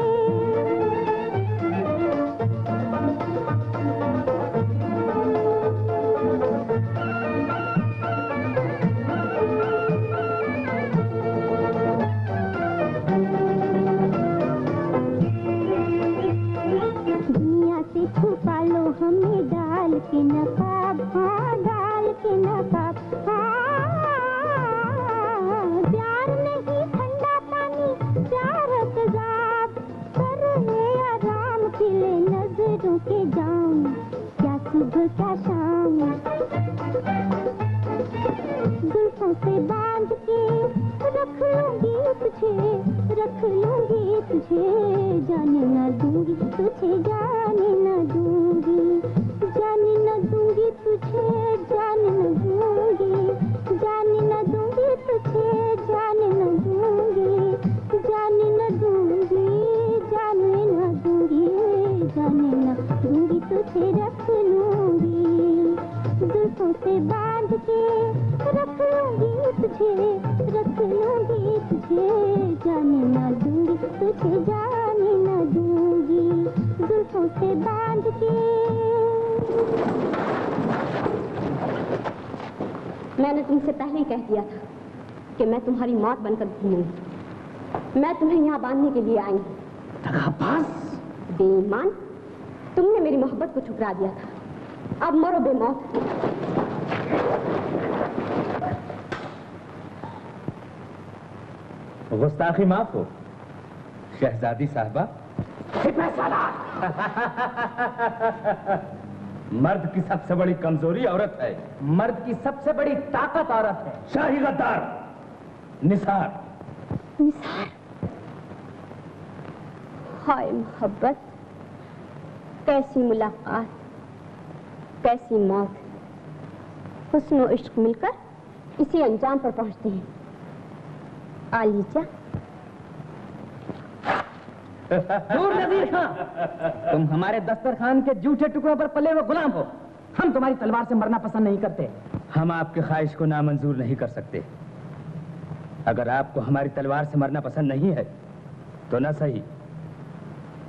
दुनिया से छुपा लो हमें डाल के नकाब, हाँ डाल के नकाब, हाँ प्यार नहीं ठंडा पानी, प्यार तेजाब, कर ले आराम खिले नजरों के जाम, क्या सुबह क्या शाम, जुल्फों से बांध के रख लूंगी तुझे, रख लूंगी तुझे, जाने ना दूंगी तुझे, जाने ना दूंगी, जाने ना दूंगी तुझे, जाने ना दूंगी, जाने ना दूंगी तुझे, जाने ना दूंगी, जाने ना दूंगी, जाने ना दूंगी, जाने ना दूंगी तुझे, रख लूंगी, जुल्फों से बांध के रख लूंगी तुझे, रख लूंगी तुझे, जाने ना दूंगी तुझे, जाने ना दूंगी, जुल्फों से बांध के। मैंने तुमसे पहले ही कह दिया था कि मैं तुम्हारी मौत बनकर घूमूंगी, मैं तुम्हें यहाँ बांधने के लिए आई हूँ। बेईमान, तुमने मेरी मोहब्बत को ठुकरा दिया था, अब मरो बेमौत। गुस्ताखी माफ हो शहजादी साहबा। मर्द की सबसे बड़ी कमजोरी औरत है, मर्द की सबसे बड़ी ताकत औरत है। शाही गद्दार निसार। निसार, हाय मोहब्बत, कैसी मुलाकात, कैसी मौत, हुस्न और इश्क मिलकर इसी अंजाम पर पहुंचते हैं। आलीजा। दूर नजीर खां, तुम हमारे दस्तरखान के जूठे टुकड़ों पर पले हुए गुलाम हो। हम तुम्हारी तलवार से मरना पसंद नहीं करते। हम आपकी ख्वाहिश को नामंजूर नहीं कर सकते। अगर आपको हमारी तलवार से मरना पसंद नहीं है तो ना सही,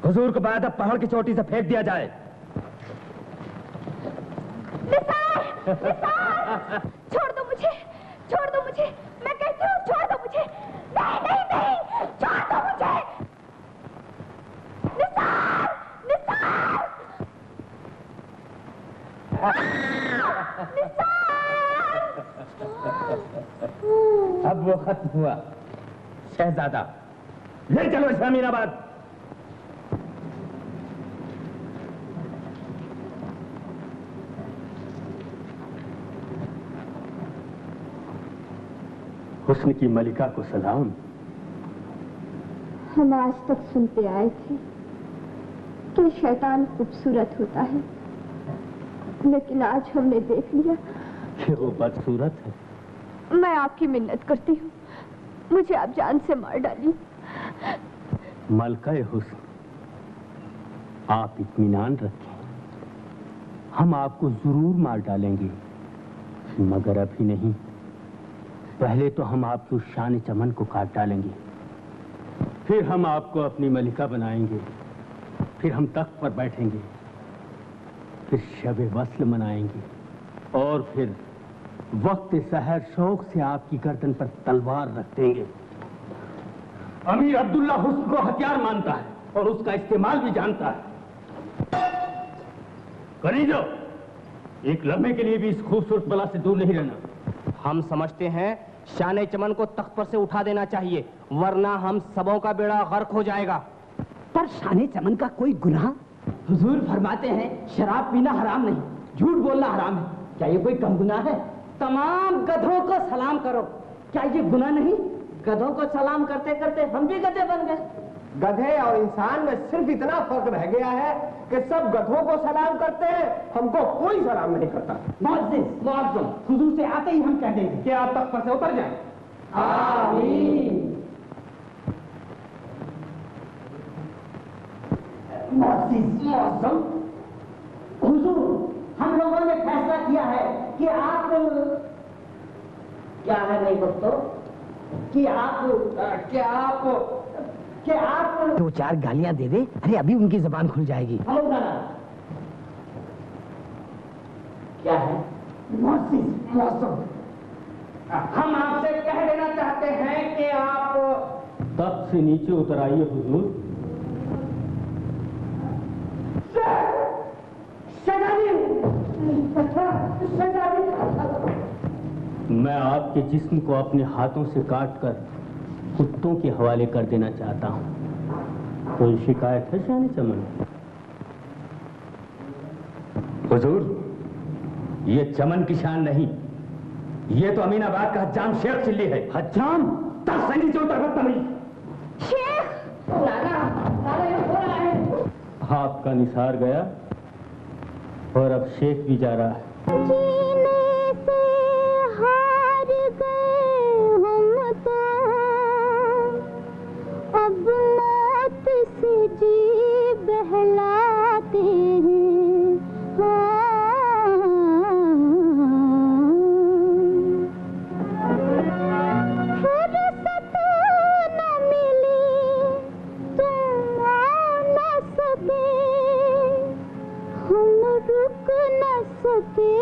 हुजूर को बाद अब पहाड़ की चोटी से फेंक दिया जाए। निसार, निसार, छोड़ दो मुझे, छोड़ दो मुझे, मैं कहती हूँ छोड़ दो मुझे। नहीं नहीं नहीं, छोड़ दो मुझे। निसार, निसार, निसार। अब वो खत्म हुआ। शहजादा ले चलो शामीनाबाद। हुस्न की मलिका को सलाम। हम आज तक सुनते आए थे कि शैतान खूबसूरत होता है, लेकिन आज हमने देख लिया कि वो बदसूरत है। मैं आपकी मिन्नत करती हूँ, मुझे आप जान से मार डालिए। मलका-ए हुस्न, आप इत्मीनान रखें, हम आपको जरूर मार डालेंगे, मगर अभी नहीं। पहले तो हम आपकी उस शान चमन को काट डालेंगे, फिर हम आपको अपनी मलिका बनाएंगे, फिर हम तख्त पर बैठेंगे, फिर शब वस्ल मनाएंगे, और फिर वक्त सहर शौक से आपकी गर्दन पर तलवार रख देंगे। अमीर अब्दुल्ला हुस्न को हथियार मानता है और उसका इस्तेमाल भी जानता है। करीजो, एक लम्हे के लिए भी इस खूबसूरत बला से दूर नहीं रहना। हम समझते हैं शान चमन को तख्त पर से उठा देना चाहिए, वरना हम सबों का बेड़ा गर्क हो जाएगा। पर शान चमन का कोई गुनाह? हुजूर फरमाते हैं शराब पीना हराम नहीं, झूठ बोलना हराम है। क्या ये कोई कम गुनाह है? तमाम गधों को सलाम करो, क्या ये गुनाह नहीं? गधों को सलाम करते करते हम भी गधे बन गए। गधे और इंसान में सिर्फ इतना फर्क रह गया है कि सब गधों को सलाम करते हैं, हमको कोई सलाम नहीं करता। मुअज्जिज़, हुजूर से आते ही हम कह देंगे कि आप तख्त पर से उतर जाएं। आमीन। मुअज्जिज़, हुजूर, हम लोगों ने फैसला किया है कि आप क्या है नहीं दोस्तों? कि आप दो चार गालियां दे दे, अरे अभी उनकी जबान खुल जाएगी। क्या है? हम आपसे कह देना चाहते हैं कि आप तख्त से नीचे उतर आइए हुजूर। मैं आपके जिस्म को अपने हाथों से काटकर कुत्तों के हवाले कर देना चाहता हूं। कोई शिकायत है शान चमन? हुजूर, ये चमन की शान नहीं, ये तो अमीनाबाद का हज्जाम शेख चिल्ली है। हज्जाम? तख्त से नीचे उतर बदतमीज। शेख! नाना ये हो रहा है। आपका निसार गया और अब शेख भी जा रहा है। जीने से हार गए हम तो, अब मौत से जी बहलाते हैं। फुर्सत न मिली तुम आ न सके, हम रुक न सके।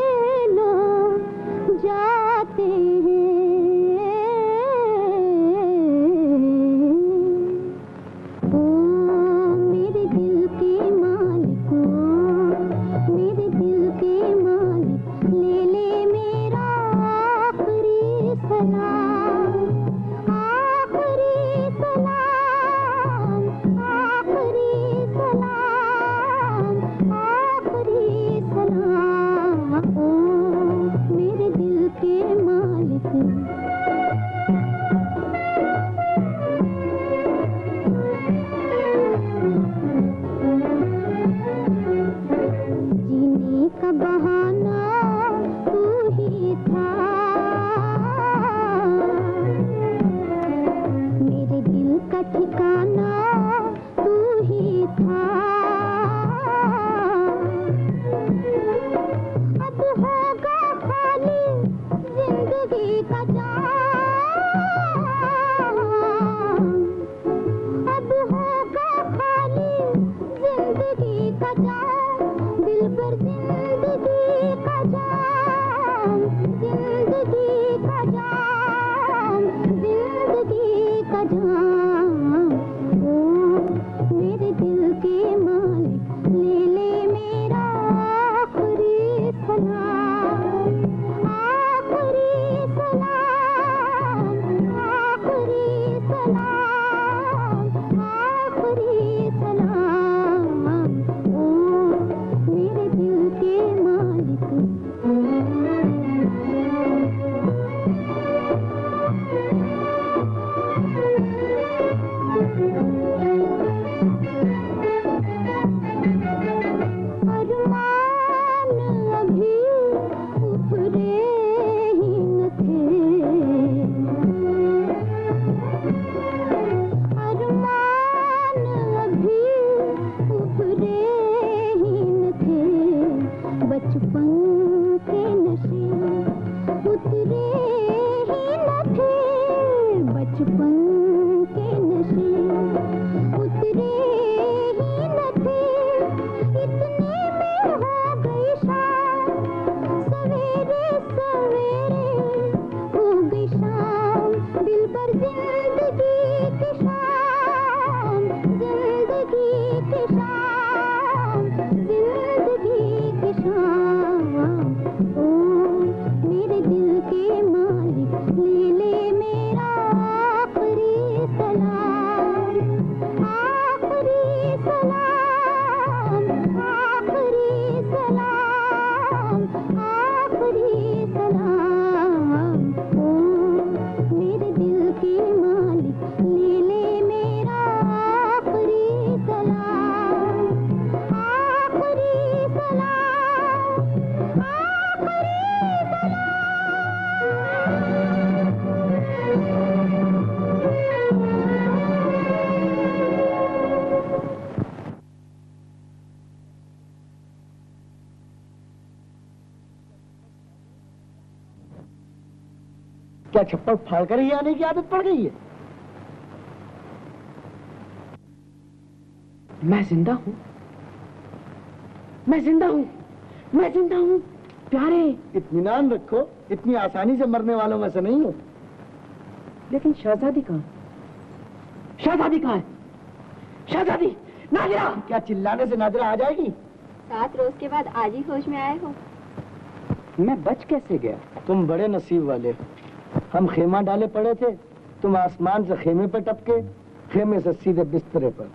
क्या छप्पर फाड़कर ही आने की आदत पड़ गई है? मैं जिंदा हूँ, मैं जिंदा हूँ, मैं जिंदा हूँ प्यारे। इत्मीनान रखो, इतनी आसानी से मरने वालों में से नहीं हो। लेकिन शहजादी कहाँ? शहजादी कहाँ है? शहजादी नादिरा! क्या चिल्लाने से नादिरा आ जाएगी? 7 रोज के बाद आज ही होश में आए हो। मैं बच कैसे गया? तुम बड़े नसीब वाले हो। हम खेमा डाले पड़े थे, तुम आसमान से खेमे पर टपके, खेमे से सीधे बिस्तरे पर।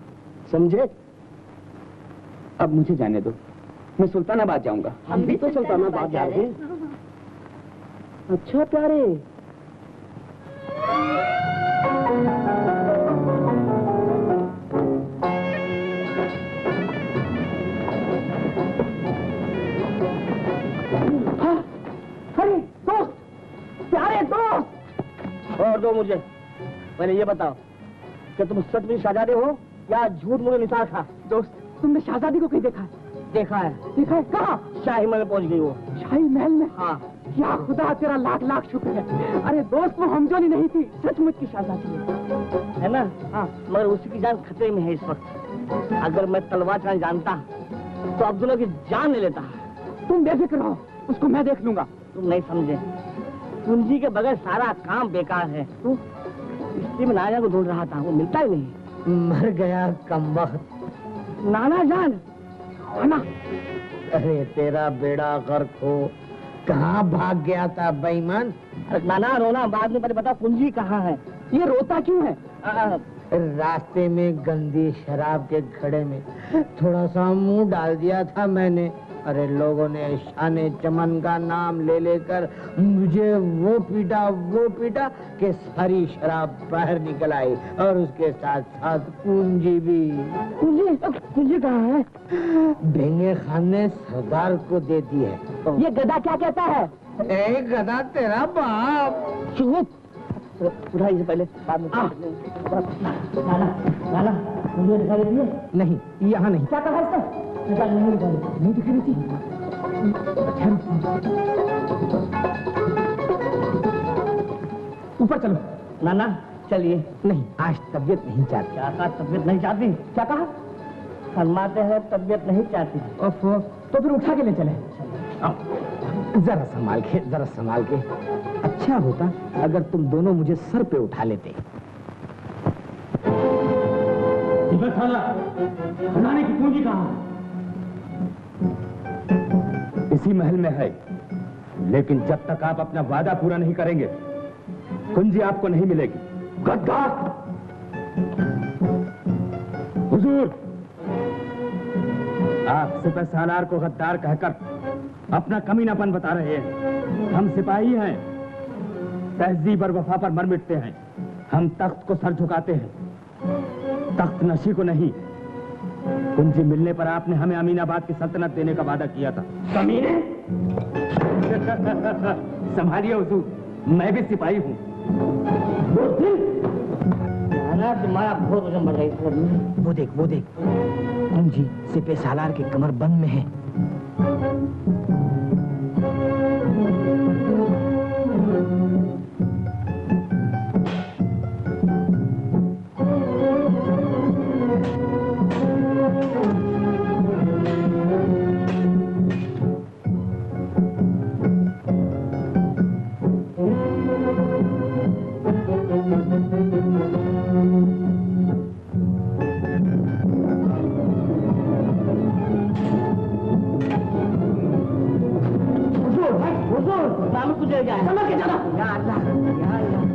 समझे? अब मुझे जाने दो, मैं सुल्तानाबाद जाऊंगा। हम भी तो सुल्तानाबाद जा रहे हैं। अच्छा प्यारे। अरे दोस्त, प्यारे दोस्त। और दो मुझे। पहले ये बताओ कि तुम सच में शहजादे हो या झूठ मुझे निसार खा? दोस्त, तुमने शहजादी को कहीं देखा है? देखा है। देखा है? कहाँ? शाही महल में पहुंच गई वो। शाही महल में? हाँ। क्या खुदा तेरा लाख लाख शुक्र है। अरे दोस्त, वो हमजोली नहीं थी, सचमुच की शहजादी है ना? हाँ। मगर उसी की जान खतरे में है इस वक्त। अगर मैं तलवार चलाना जानता तो अब्दुल्ला की जान ले लेता। तुम बेफिक्र रहो, उसको मैं देख लूंगा। तुम नहीं समझे, पूंजी के बगैर सारा काम बेकार है। तू स्त्री में नाना को ढूंढ रहा था, वो मिलता ही नहीं। मर गया कमबख्त। नाना जान। नाना। अरे तेरा बेड़ा गर्क हो, कहाँ भाग गया था बेईमान? नाना रोना बाद में, पहले बता पूंजी कहाँ है? ये रोता क्यों है? रास्ते में गंदी शराब के घड़े में थोड़ा सा मुंह डाल दिया था मैंने। अरे लोगों ने शाने चमन का नाम ले लेकर मुझे वो पीटा कि सारी शराब बाहर निकल आई और उसके साथ साथ पूंजी भी। पूंजी कहाँ है? भेंगे खान ने सरदार को दे दी है। ये गधा क्या कहता है? ए गधा तेरा बाप। चुप। उठाइए से पहले बाद में। नाना मुझे दिखाई देती है? नहीं, यहाँ नहीं। क्या कहा इसने? नहीं दिख रही थी। ऊपर चलो। नाना चलिए। नहीं, आज तबीयत नहीं चाहती। क्या कहा? तबीयत नहीं चाहती? क्या कहा? फरमाते हैं तबीयत नहीं चाहती। ओफो, तो फिर उठा के ले चले। जरा संभाल के, जरा संभाल के। अच्छा होता अगर तुम दोनों मुझे सर पे उठा लेते। खजाने की पूंजी कहाँ? इसी महल में है, लेकिन जब तक आप अपना वादा पूरा नहीं करेंगे कुंजी आपको नहीं मिलेगी। गद्दार! हुजूर, आप सिपह सालार को गद्दार कहकर अपना कमीनापन बता रहे हैं। हम सिपाही हैं, तहजीब और वफा पर मर मिटते हैं। हम तख्त को सर झुकाते हैं, तख्त नशी को नहीं। कुंजी मिलने पर आपने हमें अमीनाबाद की सल्तनत देने का वादा किया था। कमीने! संभालिए हुजूर, मैं भी सिपाही हूँ। तुम्हारा बहुत वजन बढ़ गई। वो देख कुंजी सिपह सालार के कमर बंद में है। हुजूर, मालूम तुझे क्या है? समझ के चला। या अल्लाह, या अल्लाह।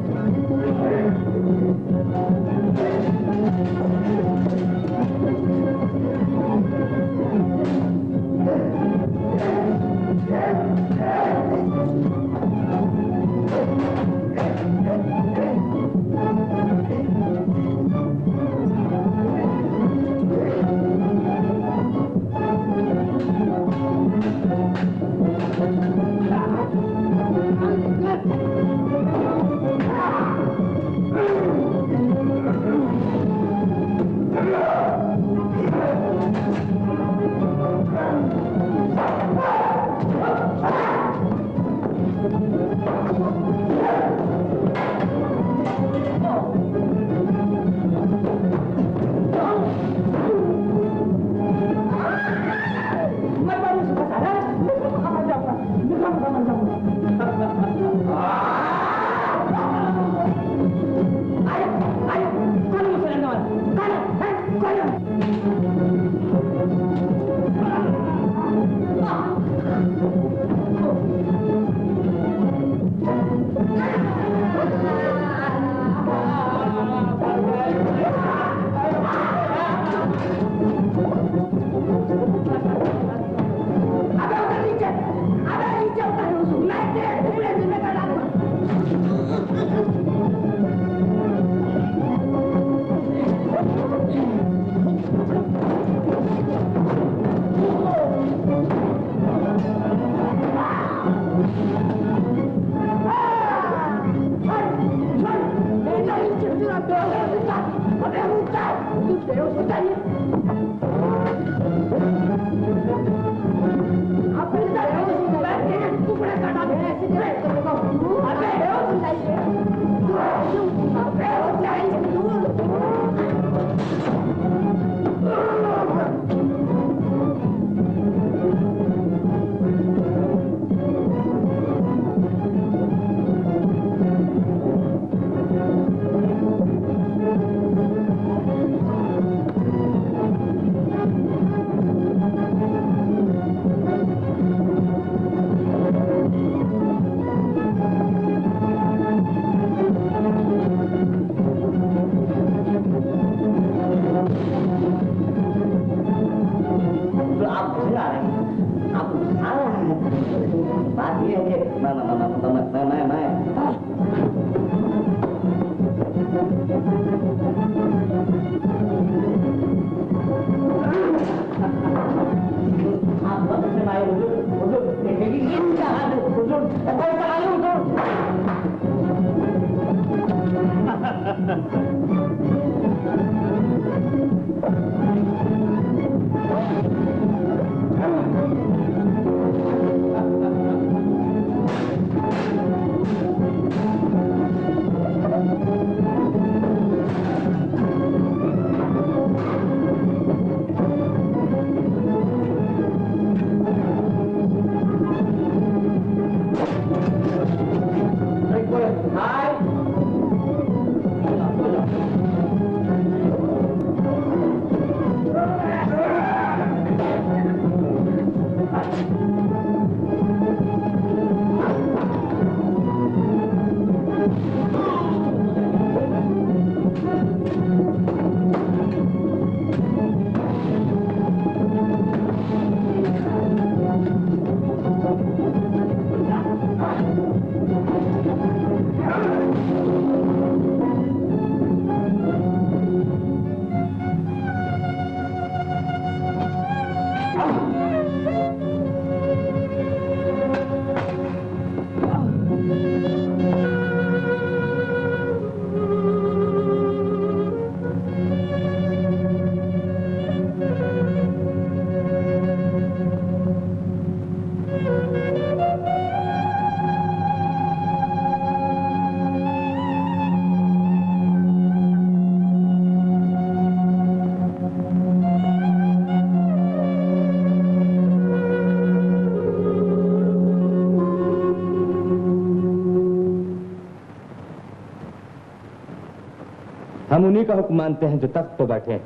हम उन्हीं का हुक्म मानते हैं जो तख्त पर बैठे हैं।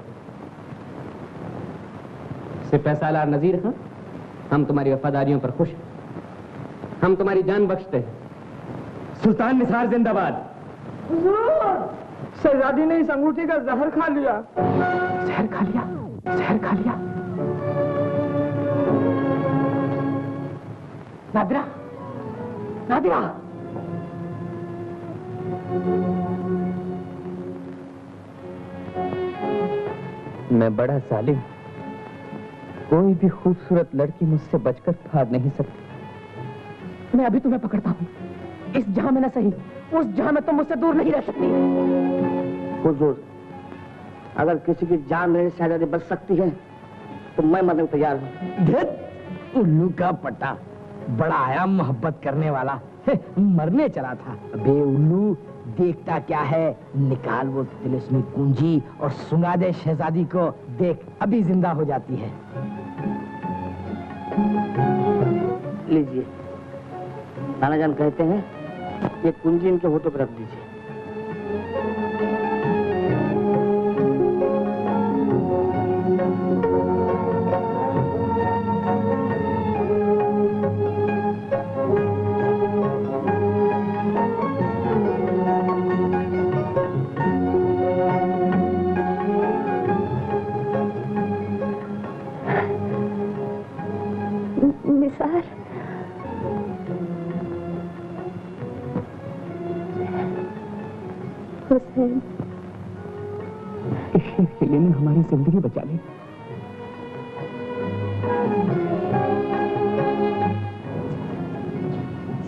सिपह सालार नजीर खां, हम तुम्हारी वफादारियों पर खुश हैं। हम तुम्हारी जान बख्शते हैं। सुल्तान निसार जिंदाबाद। शहजादी ने इस अंगूठी का जहर खा लिया। जहर खा लिया, जहर खा लिया। नादिरा, नादिरा। मैं बड़ा जालिम, कोई भी खूबसूरत लड़की मुझसे बचकर भाग नहीं सकती। मैं अभी तुम्हें पकड़ता हूँ। इस जहां में न सही, उस जहां में तुम मुझसे दूर नहीं रह सकती। हुजूर, अगर किसी की जान मेरे शहजादी बच सकती है तो मैं मरने को तैयार हूँ। उल्लू का पट्टा, बड़ा आया मोहब्बत करने वाला, मरने चला था। अबे उल्लू, देखता क्या है, निकाल वो तिलिस्मी कुंजी और सुंगा दे शहजादी को। देख, अभी जिंदा हो जाती है। लीजिए। नाना जान कहते हैं ये कुंजी इनके होठों पर रख दीजिए। निसार, हुसैन, इस शेर के लिए ने हमारी जिंदगी बचा ली।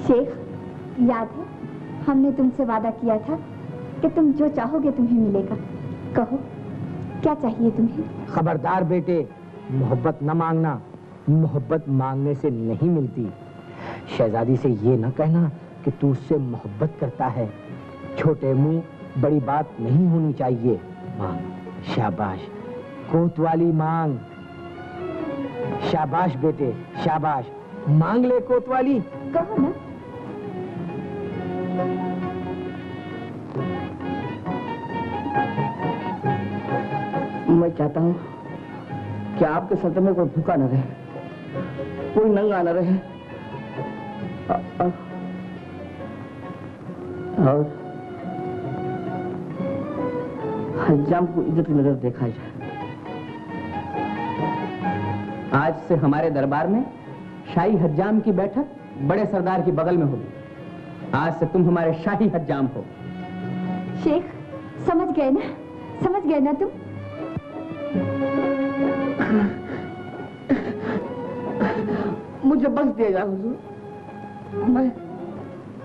शेख, याद है हमने तुमसे वादा किया था कि तुम जो चाहोगे तुम्हें मिलेगा। कहो, क्या चाहिए तुम्हें? खबरदार बेटे, मोहब्बत न मांगना। मोहब्बत मांगने से नहीं मिलती। शहजादी से ये न कहना कि तू उससे मोहब्बत करता है। छोटे मुंह, बड़ी बात नहीं होनी चाहिए। मांग, शाबाश, कोतवाली मांग। शाबाश बेटे, शाबाश, मांग ले कोतवाली। कहो ना। मैं चाहता हूँ कि आपके सर में कोई भूखा न रहे, कोई नंगा न रहे, और हज्जाम को इज्जत की नजर देखा जाए। आज से हमारे दरबार में शाही हज्जाम की बैठक बड़े सरदार की बगल में होगी। आज से तुम हमारे शाही हज्जाम हो। शेख, समझ गए ना? समझ गए ना तुम? मुझे बख्श दिया हुजूर।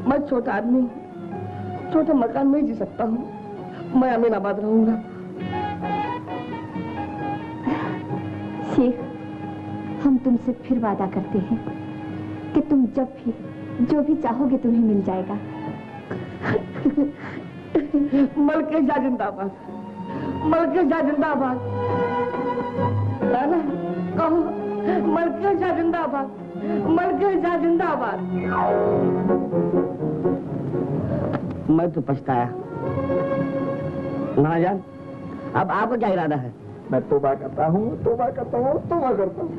मैं छोटा आदमी, छोटे मकान में ही जी सकता हूँ। मैं अमीनाबाद रहूंगा। शेख, हम तुमसे फिर वादा करते हैं कि तुम जब भी जो भी चाहोगे तुम्हें मिल जाएगा। मलके शाह जिंदाबाद, मलके शाह जिंदाबाद। नाना कहो, मलके शाह जिंदाबाद, मलके शाह जिंदाबाद। मैं तो पछताया। नाना जान, अब आपका क्या इरादा है? मैं तौबा करता हूँ, तौबा करता हूँ, तौबा करता हूँ।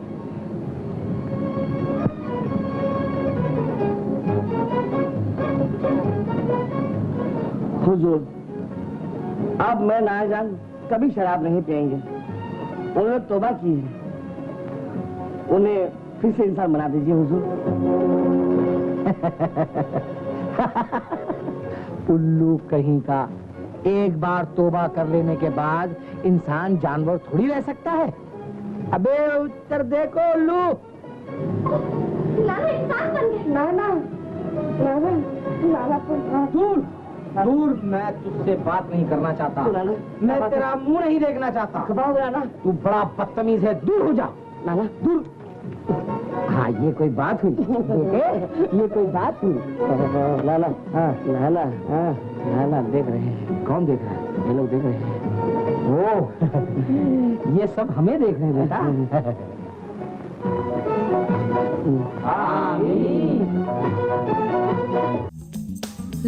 हुजूर, अब मैं नाना जान कभी शराब नहीं पिएंगे। उन्होंने तौबा की है, उन्हें फिर से इंसान बना दीजिए हुजूर। उल्लू कहीं का, एक बार तौबा कर लेने के बाद इंसान जानवर थोड़ी रह सकता है। अबे उत्तर देखो उल्लू। नाना इंसान बन गए। नाना, नाना, नाना दूर दूर, मैं तुझसे बात नहीं करना चाहता। मैं तेरा मुंह नहीं देखना चाहता। नाना, तू बड़ा बदतमीज है, दूर हो जा। नाना, दूर। हाँ, ये कोई बात हुई बेटे? ये कोई बात हुई? नाना, हाँ, नाना, हाँ, नाना देख रहे हैं। कौन देख रहा है? ये लोग देख रहे हैं। ओ, ये सब हमें देख रहे हैं बेटा।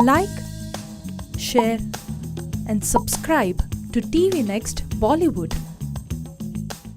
Like, share and subscribe to TV Next Bollywood.